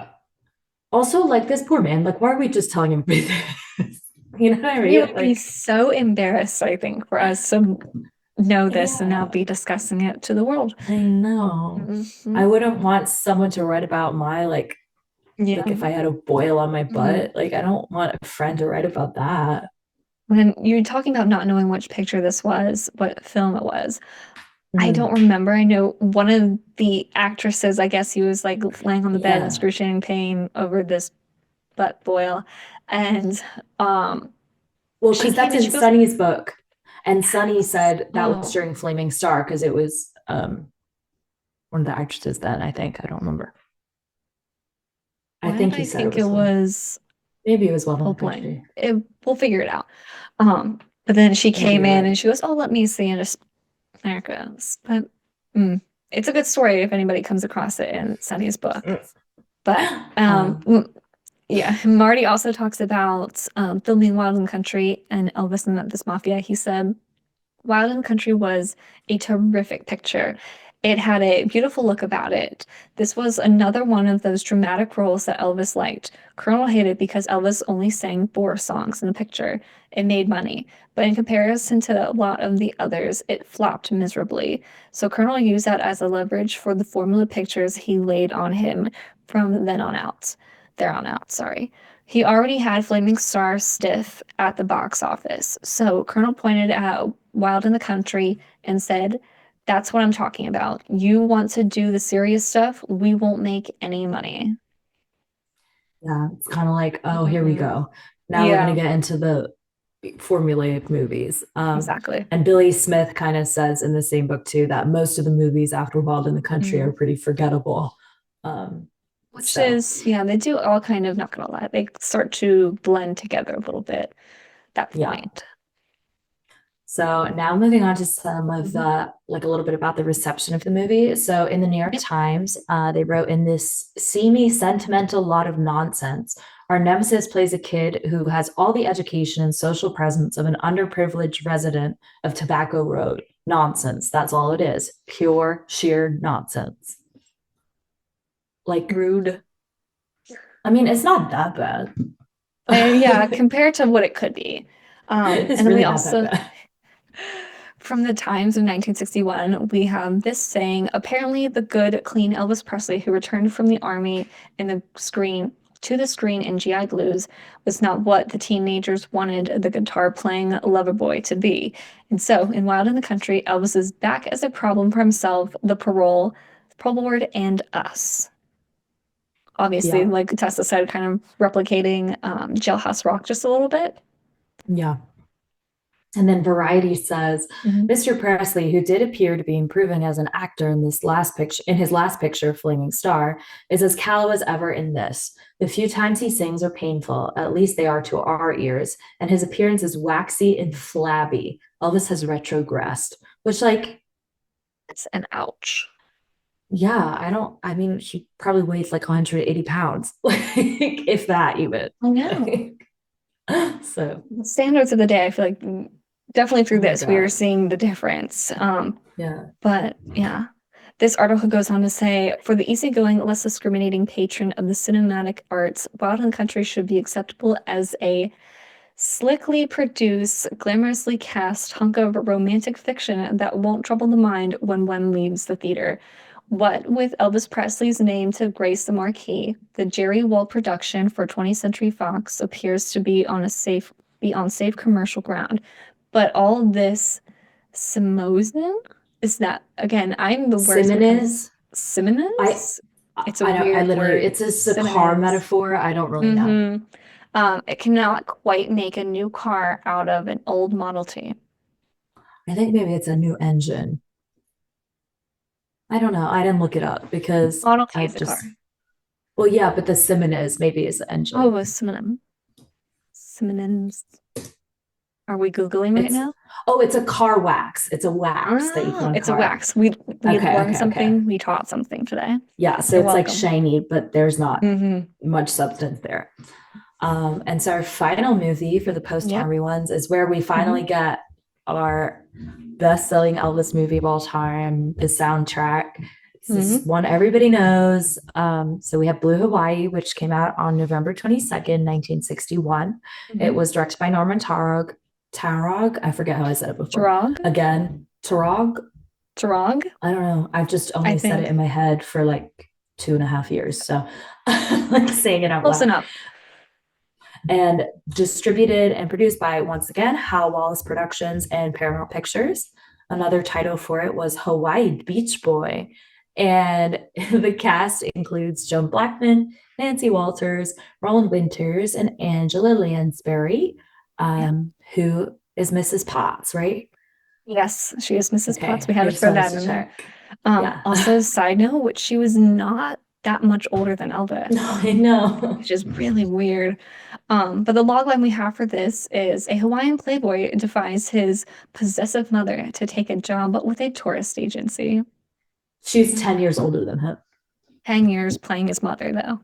also, like this poor man, like, why are we just telling him this? You know what I He mean? would be so embarrassed, I think, for us to know this and now Yeah, be discussing it to the world. I know. I Mhm. wouldn't want someone to write about my Yeah. like if I had a boil on my Mhm. butt. Like, I don't want a friend to write about that. When you're talking about not knowing which picture this was, what film it was, I Mhm. don't remember. I know one of the actresses, I guess he was like laying on the bed in Yeah. excruciating pain over this butt boil. And Well, she because came that's and in she goes, Sunny's book. And Sunny yes. said that was Oh, during Flaming Star because it was one of the actresses then, I think. I don't remember. I why did think he I said it think was it fun. was Maybe it was Well oh Done boy. Country. We'll figure it out. But then she Maybe came you're in right. and she goes, "Oh, let me see," and just there it goes. But it's a good story if anybody comes across it in Sunny's book. But yeah, Marty also talks about filming Wild and Country and Elvis and Memphis Mafia. He said, Wild and Country was a terrific picture. It had a beautiful look about it. This was another one of those dramatic roles that Elvis liked. Colonel hated because Elvis only sang 4 songs in the picture. It made money, but in comparison to a lot of the others, it flopped miserably. So Colonel used that as a leverage for the formula pictures he laid on him from then on out. There on out, sorry. He already had Flaming Star stiff at the box office. So Colonel pointed at Wild in the Country and said, "That's what I'm talking about. You want to do the serious stuff, we won't make any money." Yeah, it's kind of like, oh, here we Mhm. go. Now we're going Yeah, to get into the formulaic movies. exactly. And Billy Smith kind of says in the same book too that most of the movies after Wild in the Country are Mhm. pretty forgettable. Um, Which so is, yeah, they do all kind of, not gonna lie, they start to blend together a little bit at that yeah. point. So now moving on to some of Mhm. the, like a little bit about the reception of the movie. So in the New York Yep. Times, they wrote in this seamy, sentimental lot of nonsense. Our nemesis plays a kid who has all the education and social presence of an underprivileged resident of Tobacco Road. Nonsense. That's all it is. Pure, sheer nonsense. Like, Rude. I mean, it's not that bad. Yeah, compared to what it could be. It's And then we really not that also, bad. from the Times of 1961, we have this saying, apparently the good, clean Elvis Presley who returned from the army in the screen to the screen in GI Blues was not what the teenagers wanted the guitar-playing lover boy to be. And so, in Wild in the Country, Elvis is back as a problem for himself, the parole board, and us. Obviously, Yeah. like Tessa said, kind of replicating Jailhouse Rock just a little bit. Yeah. And then Variety says Mhm. Mr. Presley, who did appear to be improving as an actor in his last picture, Flaming Star, is as callow as ever in this. The few times he sings are painful, at least they are to our ears, and his appearance is waxy and flabby. Elvis has retrogressed, which, like, It's an ouch. yeah, I mean, he probably weighs like 180 pounds, like, if that even. I know. So, Standards of the day, I feel like definitely through oh my this, we are God. seeing the difference. Yeah. But yeah, this article goes on to say, for the easygoing, less discriminating patron of the cinematic arts, Wild and Country should be acceptable as a slickly produced, glamorously cast hunk of romantic fiction that won't trouble the mind when one leaves the theater. What with Elvis Presley's name to grace the marquee, the Jerry Wald production for 20th Century Fox appears to be on safe commercial ground. But all this Simosin? Is that again? I'm the worst when it comes Simonis. I Simonis. It's a I weird literally, word. it's just a car Simonis. metaphor. I don't really know. Mm-hmm. It cannot quite make a new car out of an old Model T. I think maybe it's a new engine. I don't know. I didn't look it up because Model T is I've a car. just, well, yeah, but the Simonis maybe is the Oh, engine. a synonym. Synonyms. Are we Googling right It's, now? oh, it's a car wax. It's a wax that you put Oh, on a it's a car. wax. We Okay, learned okay, okay. something. We taught something today. Yeah, so You're it's like welcome. shiny, but there's not Mm-hmm. much substance there. And so our final movie for the Yep. post-army ones is where we Mm-hmm. finally get our best-selling Elvis movie of all time, the soundtrack. This is Mm-hmm. one everybody knows. So we have Blue Hawaii, which came out on November 22nd, 1961. It Mm-hmm. was directed by Norman Taurog. Taurog? I forget how I said it before. Tarog? Again, Taurog? Tarog? I don't know. I've just I only said it think. in my head for like 2.5 years. So like saying it out Close loud. enough. And distributed and produced by, once again, Hal Wallace Productions and Paramount Pictures. another title for it was Hawaii Beach Boy. And the cast includes Joan Blackman, Nancy Walters, Roland Winters, and Angela Lansbury, Yeah. who is Mrs. Potts, right? Yes, she is Mrs. Potts. Okay, We had I to just throw wanted that to in there. check. Yeah. Also, side note, she was not that much older than No, Elvis, I know. which is really weird. But the logline we have for this is a Hawaiian playboy defies his possessive mother to take a job with a tourist agency. She's 10 years older than him. 10 years playing his mother, though.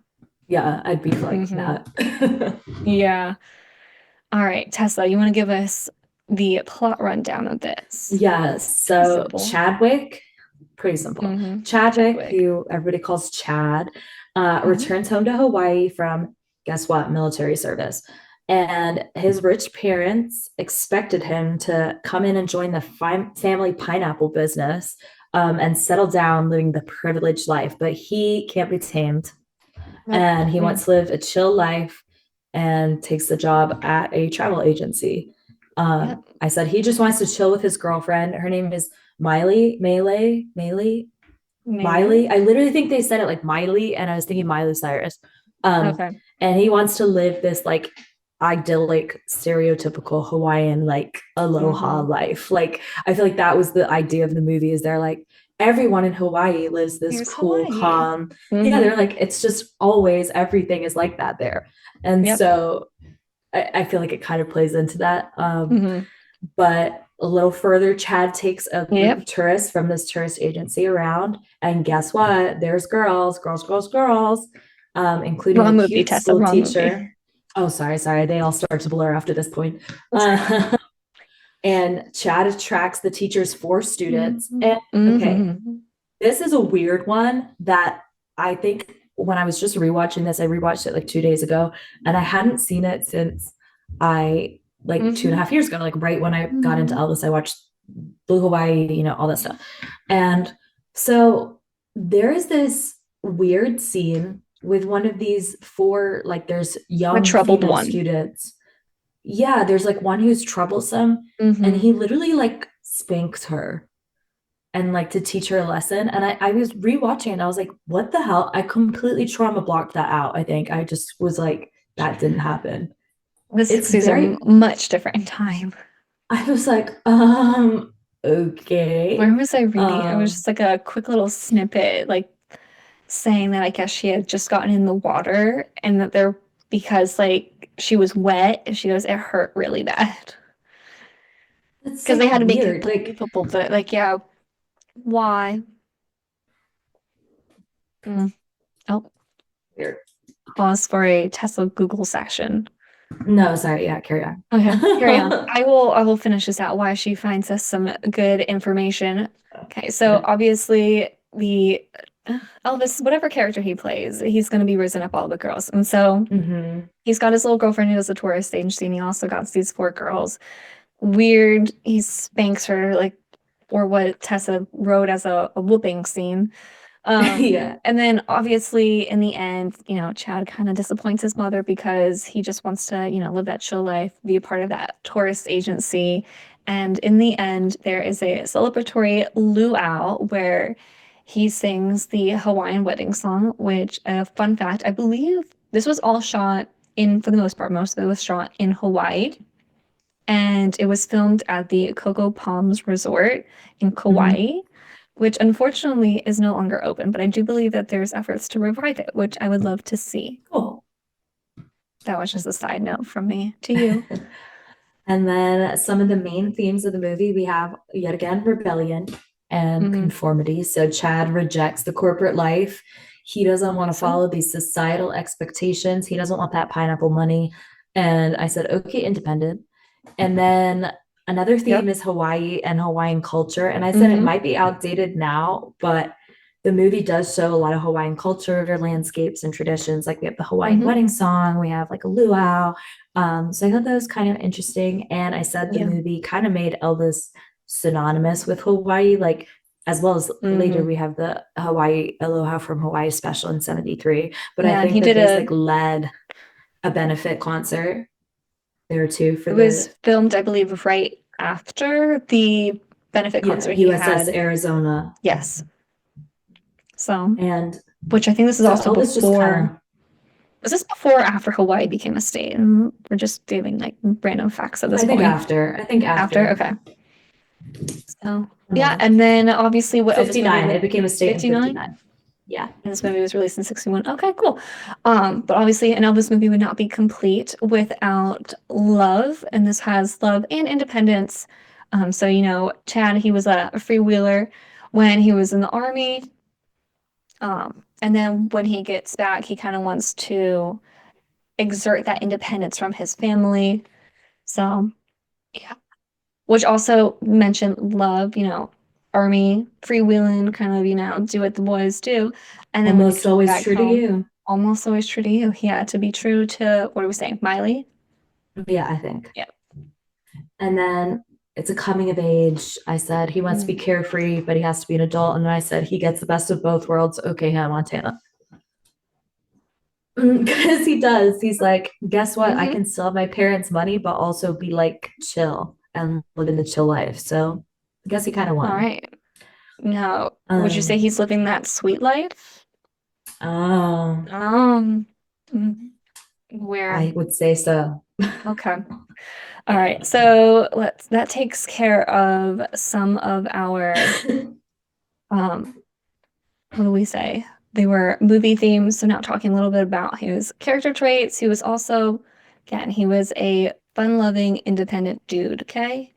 Yeah, I'd be like that. Yeah. All right, Tessa, you want to give us the plot rundown of this? Yes. So Simple. Chadwick, pretty simple. Chadwick, who everybody calls Chad, returns home to Hawaii from, guess what, military service. And his rich parents expected him to come in and join the family pineapple business and settle down living the privileged life. But he can't be tamed. And he wants to live a chill life and takes the job at a travel agency. I said he just wants to chill with his girlfriend. Her name is Miley. I literally think they said it like Miley, and I was thinking Miley Cyrus. And he wants to live this like idyllic, stereotypical Hawaiian like aloha life. Like I feel like that was the idea of the movie. Is they're like everyone in Hawaii lives this Here's cool, Hawaii. calm. Yeah, they're like it's just always everything is like that there, and so I feel like it kind of plays into that. But a little further, Chad takes a group of tourists from this tourist agency around, and guess what? There's girls, including a cute school teacher. Oh, sorry. They all start to blur after this point. And Chad attracts the teacher's 4 students. And okay, this is a weird one that I think when I was just rewatching this, I rewatched it like 2 days ago, and I hadn't seen it since I like 2.5 years ago, like right when I got into Elvis, I watched Blue Hawaii, all that stuff. And so there is this weird scene with one of these 4, like there's young troubled female one. students. Yeah, there's like one who's troublesome, and he literally like spanks her and like to teach her a lesson. And I was rewatching and I was like, what the hell? I completely trauma blocked that out. I think I just was like, that didn't happen. The 60s are much different in time. I was like, okay. Where was I reading? It was just like a quick little snippet, like saying that I guess she had just gotten in the water and that because like she was wet and she goes, it hurt really bad. Because they had to make it believable, but like, yeah, why? Oh, weird. Pause for a Tesla Google session. No, sorry. Yeah, carry on. Okay, carry on. I will finish this out while she finds us some good information. Okay, so obviously the Elvis, whatever character he plays, he's going to be risen up all the girls. And so he's got his little girlfriend who does the tourist agency, and he also got these 4 girls. Weird, he spanks her, like, or what Tessa wrote as a whooping scene. And then obviously in the end, Chad kind of disappoints his mother because he just wants to, live that chill life, be a part of that tourist agency. And in the end, there is a celebratory luau where he sings the Hawaiian wedding song, which, fun fact, I believe this was all shot for the most part, most of it was shot in Hawaii. And it was filmed at the Coco Palms Resort in Kauai, which unfortunately is no longer open, but I do believe that there's efforts to revive it, which I would love to see. Cool. That was just a side note from me to you. And then some of the main themes of the movie, we have yet again rebellion and conformity. So Chad rejects the corporate life. He doesn't want to follow these societal expectations. He doesn't want that pineapple money. And I said, okay, independent. And then another theme is Hawaii and Hawaiian culture. And I said it might be outdated now, but the movie does show a lot of Hawaiian culture, their landscapes and traditions. Like we have the Hawaiian wedding song, we have like a luau. So I thought that was kind of interesting. And I said the movie kind of made Elvis synonymous with Hawaii, like as well as later we have the Hawaii Aloha from Hawaii special in 73. But I think that this like led a benefit concert there too. It was filmed, I believe, right after the benefit Yeah, concert he USS had. Arizona. Yes. So, And which I think this is so also Elvis just before. kind of, Was this before or after Hawaii became a state? And we're just giving like random facts at this I think point. after. I think After, after. okay. So yeah, and then obviously what Elvis movie 59. was It became a state in 59? 59. Yeah. And this movie was released in 61. Okay, cool. But obviously an Elvis movie would not be complete without love, and this has love and independence. So you know, Chad, he was a freewheeler when he was in the army. And then when he gets back, he kind of wants to exert that independence from his family. So yeah. Which also mentioned love, you know, army, freewheeling, kind of, you know, do what the boys do. And then when he Almost comes always back true to home, you. almost always true to you. He had to be true to, what are we saying, Miley? Yeah, I think. Yeah. And then it's a coming of age. I said he wants to be carefree, but he has to be an adult. And then I said he gets the best of both worlds. Okay, Hannah Montana. Because he does. He's like, guess what? I can still have my parents' money, but also be like chill and live in the chill life. So I guess he kind of won. All right. Now, would you say he's living that sweet life? Oh, Where? I would say so. Okay. All right. So that takes care of some of our what do we say? They were movie themes, so now talking a little bit about his character traits. He was also, again, he was a fun-loving, independent dude, okay?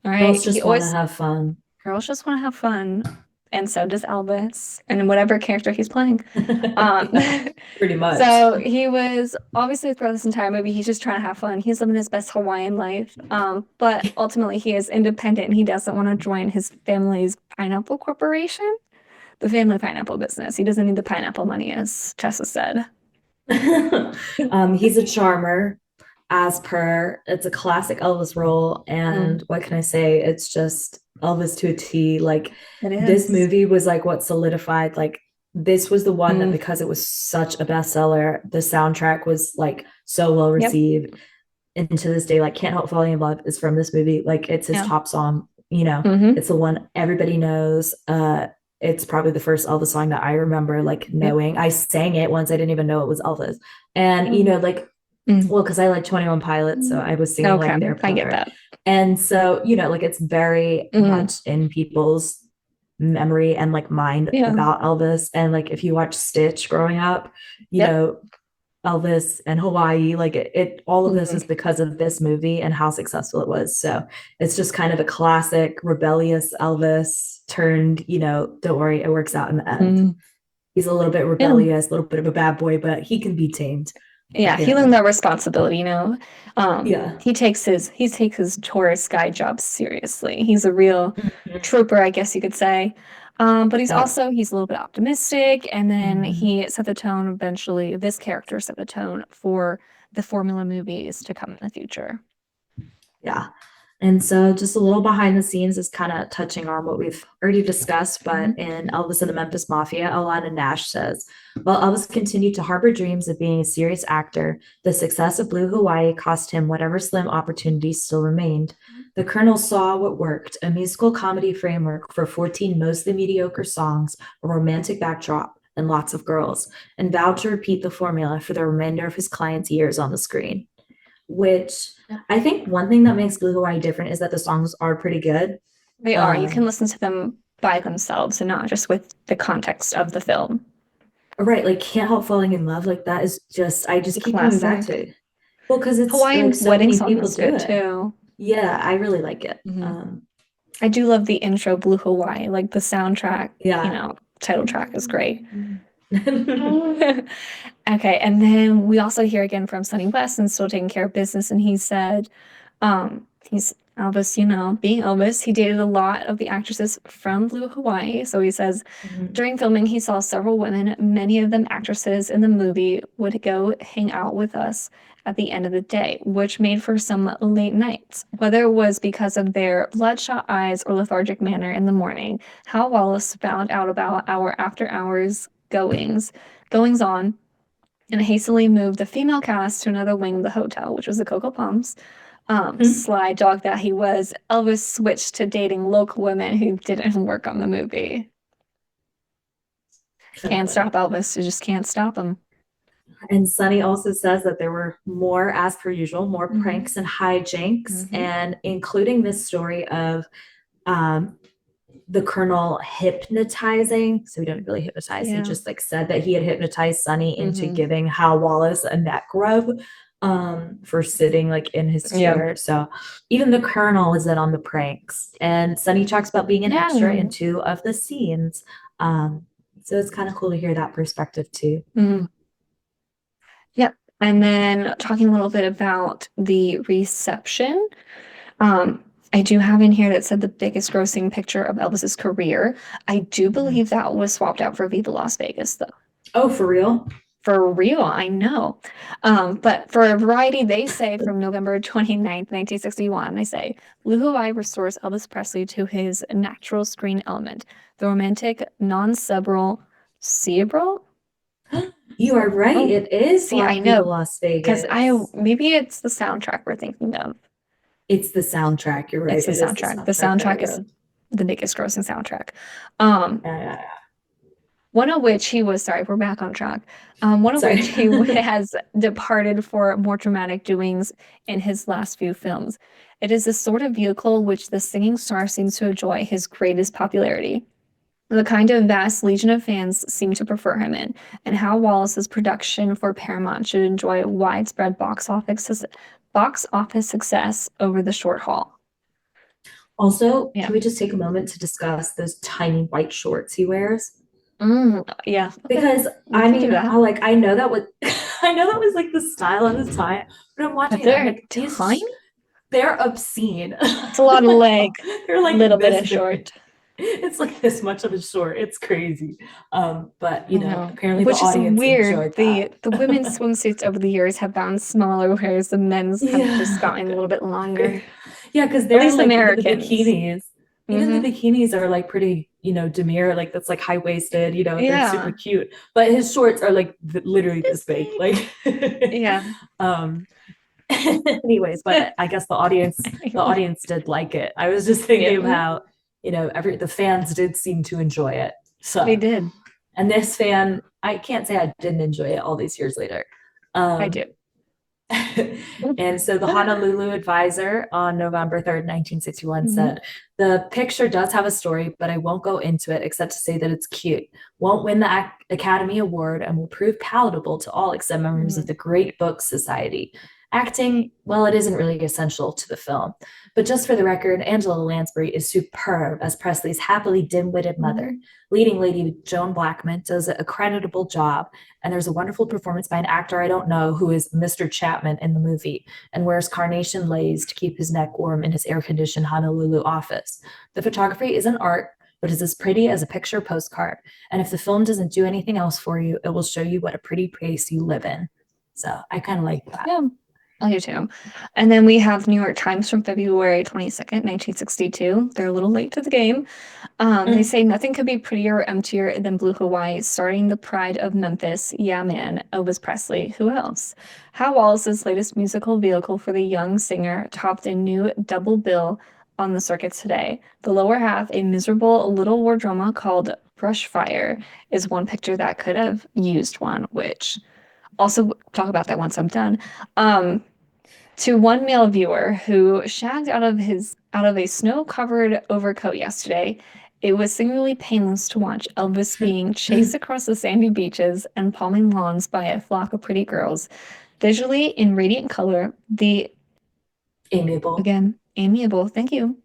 All right. Girls just want to have fun. Girls just want to have fun, and so does Elvis, and whatever character he's playing. Pretty much. So he was obviously throughout this entire movie, he's just trying to have fun. He's living his best Hawaiian life. But ultimately he is independent and he doesn't want to join his family's pineapple corporation, the family pineapple business. He doesn't need the pineapple money, as Tessa said. He's a charmer, as per. It's a classic Elvis role, and what can I say? It's just Elvis to a T. Like this movie was like what solidified. Like this was the one that because it was such a bestseller, the soundtrack was like so well received. And to this day, like Can't Help Falling in Love is from this movie. Like it's his top song. You know, it's the one everybody knows. It's probably the first Elvis song that I remember like knowing. I sang it once. I didn't even know it was Elvis. And you know, like, well, because I like 21 Pilots, so I was singing like their part. I get that. And so, you know, like it's very much in people's memory and like mind about Elvis. And like if you watch Stitch growing up, you know, Elvis and Hawaii, like it all of this is because of this movie and how successful it was. So it's just kind of a classic rebellious Elvis turned, you know, don't worry, it works out in the end. He's a little bit rebellious, a little bit of a bad boy, but he can be tamed. Yeah, he learned that responsibility, you know. He takes his tourist guide job seriously. He's a real trooper, I guess you could say. But he's also he's a little bit optimistic, and then he set the tone eventually. This character set the tone for the formula movies to come in the future. Yeah. And so just a little behind the scenes is kind of touching on what we've already discussed, but in Elvis and the Memphis Mafia, Alana Nash says, while Elvis continued to harbor dreams of being a serious actor, the success of Blue Hawaii cost him whatever slim opportunities still remained. The Colonel saw what worked, a musical comedy framework for 14 mostly mediocre songs, a romantic backdrop, and lots of girls, and vowed to repeat the formula for the remainder of his client's years on the screen. Which I think one thing that makes Blue Hawaii different is that the songs are pretty good. They are. You can listen to them by themselves and not just with the context of the film. Right, like Can't Help Falling in Love, like that is just I just keep coming back to it. Well, because it's Hawaiian like so wedding many song people is do good it too. Yeah, I really like it. I do love the intro Blue Hawaii, like the soundtrack. Yeah, you know, title track is great. Okay, and then we also hear again from Sonny West and Still Taking Care of Business, and he said, he's Elvis, you know, being Elvis, he dated a lot of the actresses from Blue Hawaii. So he says, during filming, he saw several women, many of them actresses in the movie, would go hang out with us at the end of the day, which made for some late nights. Whether it was because of their bloodshot eyes or lethargic manner in the morning, Hal Wallace found out about our after-hours goings on and hastily moved the female cast to another wing of the hotel, which was the Cocoa Palms. Sly dog that he was, Elvis switched to dating local women who didn't work on the movie. Can't stop Elvis. You just can't stop him. And Sonny also says that there were more, as per usual, more pranks and hijinks, and including this story of the Colonel hypnotizing. So he didn't really hypnotize. He just like said that he had hypnotized Sonny into giving Hal Wallace a neck rub for sitting like in his chair. So even the Colonel is in on the pranks. And Sonny talks about being an extra in 2 of the scenes. So it's kind of cool to hear that perspective too. Yep. And then talking a little bit about the reception. I do have in here that said the biggest grossing picture of Elvis's career. I do believe that was swapped out for Viva Las Vegas, though. Oh, for real? For real, I know. But for a variety, they say from November 29th, 1961, they say, Blue Hawaii restores Elvis Presley to his natural screen element, the romantic, non-cerebral, cerebral? You are right. Oh, it is. see, I Viva know, Las because Vegas. maybe it's the soundtrack we're thinking of. It's the soundtrack. You're right. It's the It is soundtrack. The soundtrack is the biggest grossing soundtrack. One of which he was, sorry, we're back on track. One of which he has departed for more dramatic doings in his last few films. It is the sort of vehicle which the singing star seems to enjoy his greatest popularity. The kind of vast legion of fans seem to prefer him in, and Hal Wallace's production for Paramount should enjoy widespread box office success over the short haul. Also, can we just take a moment to discuss those tiny white shorts he wears? Yeah. Because I mean, I know that was I know that was like the style of the time, but I'm watching it, I'm like, they're obscene. It's a lot of leg. They're like a little bit of short. It's like this much of a short. It's crazy. But you know, apparently which the audience is weird. enjoyed that. The women's swimsuits over the years have gotten smaller, whereas the men's have just gotten a little bit longer. Yeah, because they're like Americans. The bikinis. Even the bikinis are like pretty, demure. Like that's like high waisted. They're super cute. But his shorts are like literally this big. Like anyways, but I guess the audience did like it. I was just thinking of how the fans did seem to enjoy it. So they did. And this fan, I can't say I didn't enjoy it all these years later. I do. And so the Honolulu Advisor on November 3rd, 1961 said, the picture does have a story, but I won't go into it except to say that it's cute. Won't win the Academy Award and will prove palatable to all except members of the Great Book Society. Acting, well, it isn't really essential to the film. But just for the record, Angela Lansbury is superb as Presley's happily dim-witted mother. Leading lady Joan Blackman does a creditable job, and there's a wonderful performance by an actor I don't know who is Mr. Chapman in the movie and wears carnation lace to keep his neck warm in his air-conditioned Honolulu office. The photography isn't art, but is as pretty as a picture postcard. And if the film doesn't do anything else for you, it will show you what a pretty place you live in. So I kind of like that. Yeah. I do too. And then we have New York Times from February 22nd, 1962. They're a little late to the game. They say nothing could be prettier or emptier than Blue Hawaii, starting the pride of Memphis. Yeah, man, Elvis Presley. Who else? Hal Wallace's latest musical vehicle for the young singer topped a new double bill on the circuits today. The lower half, a miserable little war drama called Brush Fire, is one picture that could have used one, which... Also talk about that once I'm done. To one male viewer who shagged out of a snow-covered overcoat yesterday, it was singularly painless to watch Elvis being chased across the sandy beaches and palming lawns by a flock of pretty girls. Visually, in radiant color, the amiable, thank you.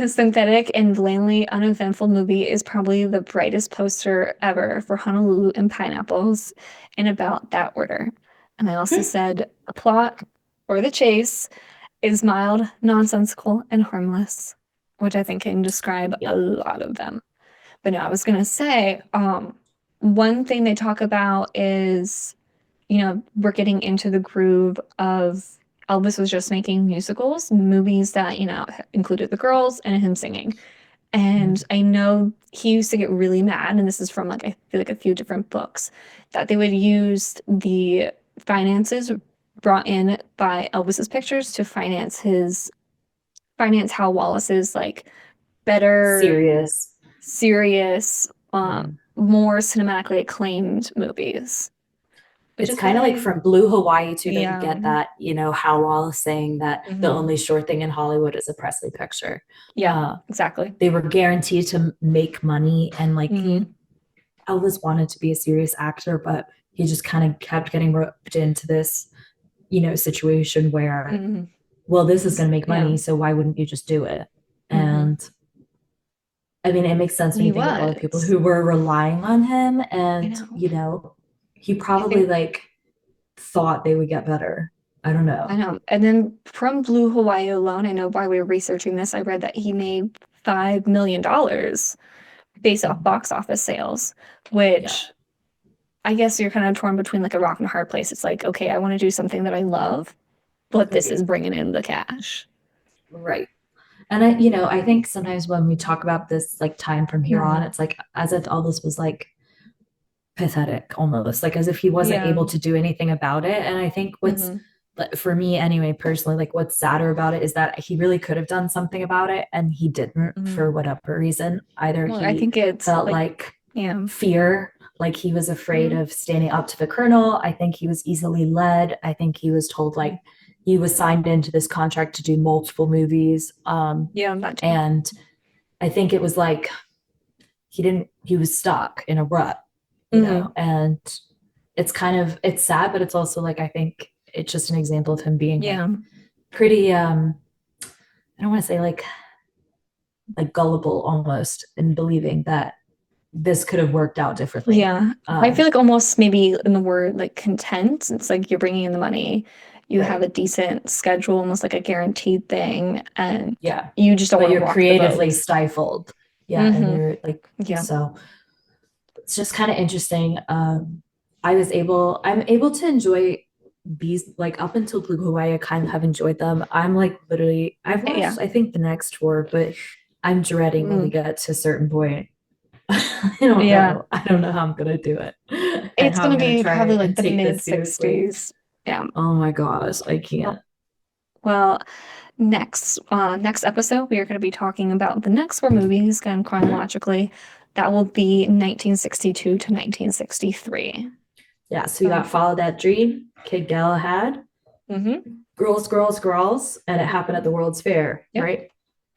Synthetic and blandly uneventful movie is probably the brightest poster ever for Honolulu and pineapples in about that order. And I also said the plot or the chase is mild, nonsensical, and harmless, which I think can describe a lot of them. But no, I was gonna say, one thing they talk about is, we're getting into the groove of Elvis was just making musicals, movies that, included the girls and him singing. And I know he used to get really mad, and this is from I feel like a few different books, that they would use the finances brought in by Elvis's pictures to finance Hal Wallace's like better, serious, more cinematically acclaimed movies. It's kind of like from Blue Hawaii too that Yeah. you get that, you know, Hal Wallace saying that the only sure thing in Hollywood is a Presley picture. Yeah, exactly. They were guaranteed to make money, and like Elvis wanted to be a serious actor, but he just kind of kept getting roped into this, you know, situation where, well, this is going to make money, so why wouldn't you just do it? And I mean, it makes sense when you think of all the people who were relying on him, and you know, he probably like thought they would get better. I don't know. I know. And then from Blue Hawaii alone, I know while we were researching this, I read that he made $5 million based off box office sales, which I guess you're kind of torn between like a rock and a hard place. It's like, okay, I want to do something that I love, but this is bringing in the cash. Right. And I, you know, I think sometimes when we talk about this like time from here on, it's like as if all this was like pathetic almost, like as if he wasn't able to do anything about it. And I think what's for me anyway, personally, like what's sadder about it is that he really could have done something about it and he didn't for whatever reason. Either I think it's felt like fear, like he was afraid of standing up to the colonel. I think he was easily led. I think he was told like he was signed into this contract to do multiple movies. And I think it was like he was stuck in a rut, you know, and it's sad, but it's also like, I think it's just an example of him being like, pretty, I don't want to say like gullible almost in believing that this could have worked out differently. I feel like almost maybe in the word like content, it's like you're bringing in the money, you have a decent schedule, almost like a guaranteed thing, and you just don't want to rock creatively stifled. And you're like, so it's just kind of interesting. I'm able to enjoy these, like up until Blue Hawaii, I kind of have enjoyed them. I'm like literally, I've watched I think the next four, but I'm dreading when we get to a certain point. I don't know. I don't know how I'm gonna do it. It's gonna be probably like the mid-60s. Oh my gosh, I can't. Well, next episode, we are going to be talking about the next four movies, again chronologically. That will be 1962 to 1963. Yeah, so we got Follow That Dream, Kid Galahad, Girls, Girls, Girls, and It Happened at the World's Fair, right?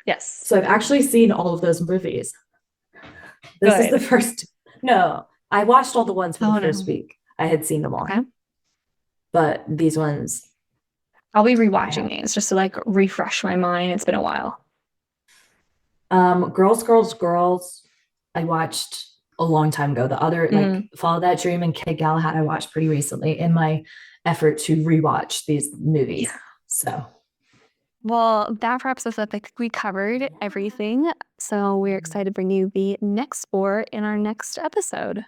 Yes. So I've actually seen all of those movies. This is the first. No, I watched all the ones from the first week. I had seen them all. Okay. But these ones, I'll be rewatching these just to like refresh my mind. It's been a while. Girls, Girls, Girls, I watched a long time ago. The other, like Follow That Dream and Kid Galahad, I watched pretty recently in my effort to rewatch these movies. So. Well, that wraps us up. I think we covered everything. So we're excited to bring you the next four in our next episode.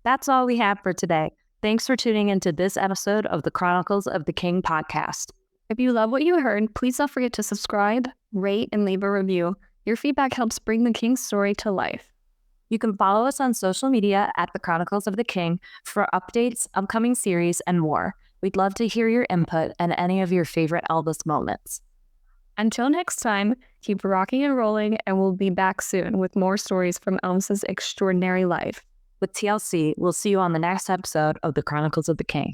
That's all we have for today. Thanks for tuning into this episode of the Chronicles of the King podcast. If you love what you heard, please don't forget to subscribe, rate, and leave a review. Your feedback helps bring the King's story to life. You can follow us on social media at the Chronicles of the King for updates, upcoming series, and more. We'd love to hear your input and any of your favorite Elvis moments. Until next time, keep rocking and rolling, and we'll be back soon with more stories from Elvis's extraordinary life. With TLC, we'll see you on the next episode of the Chronicles of the King.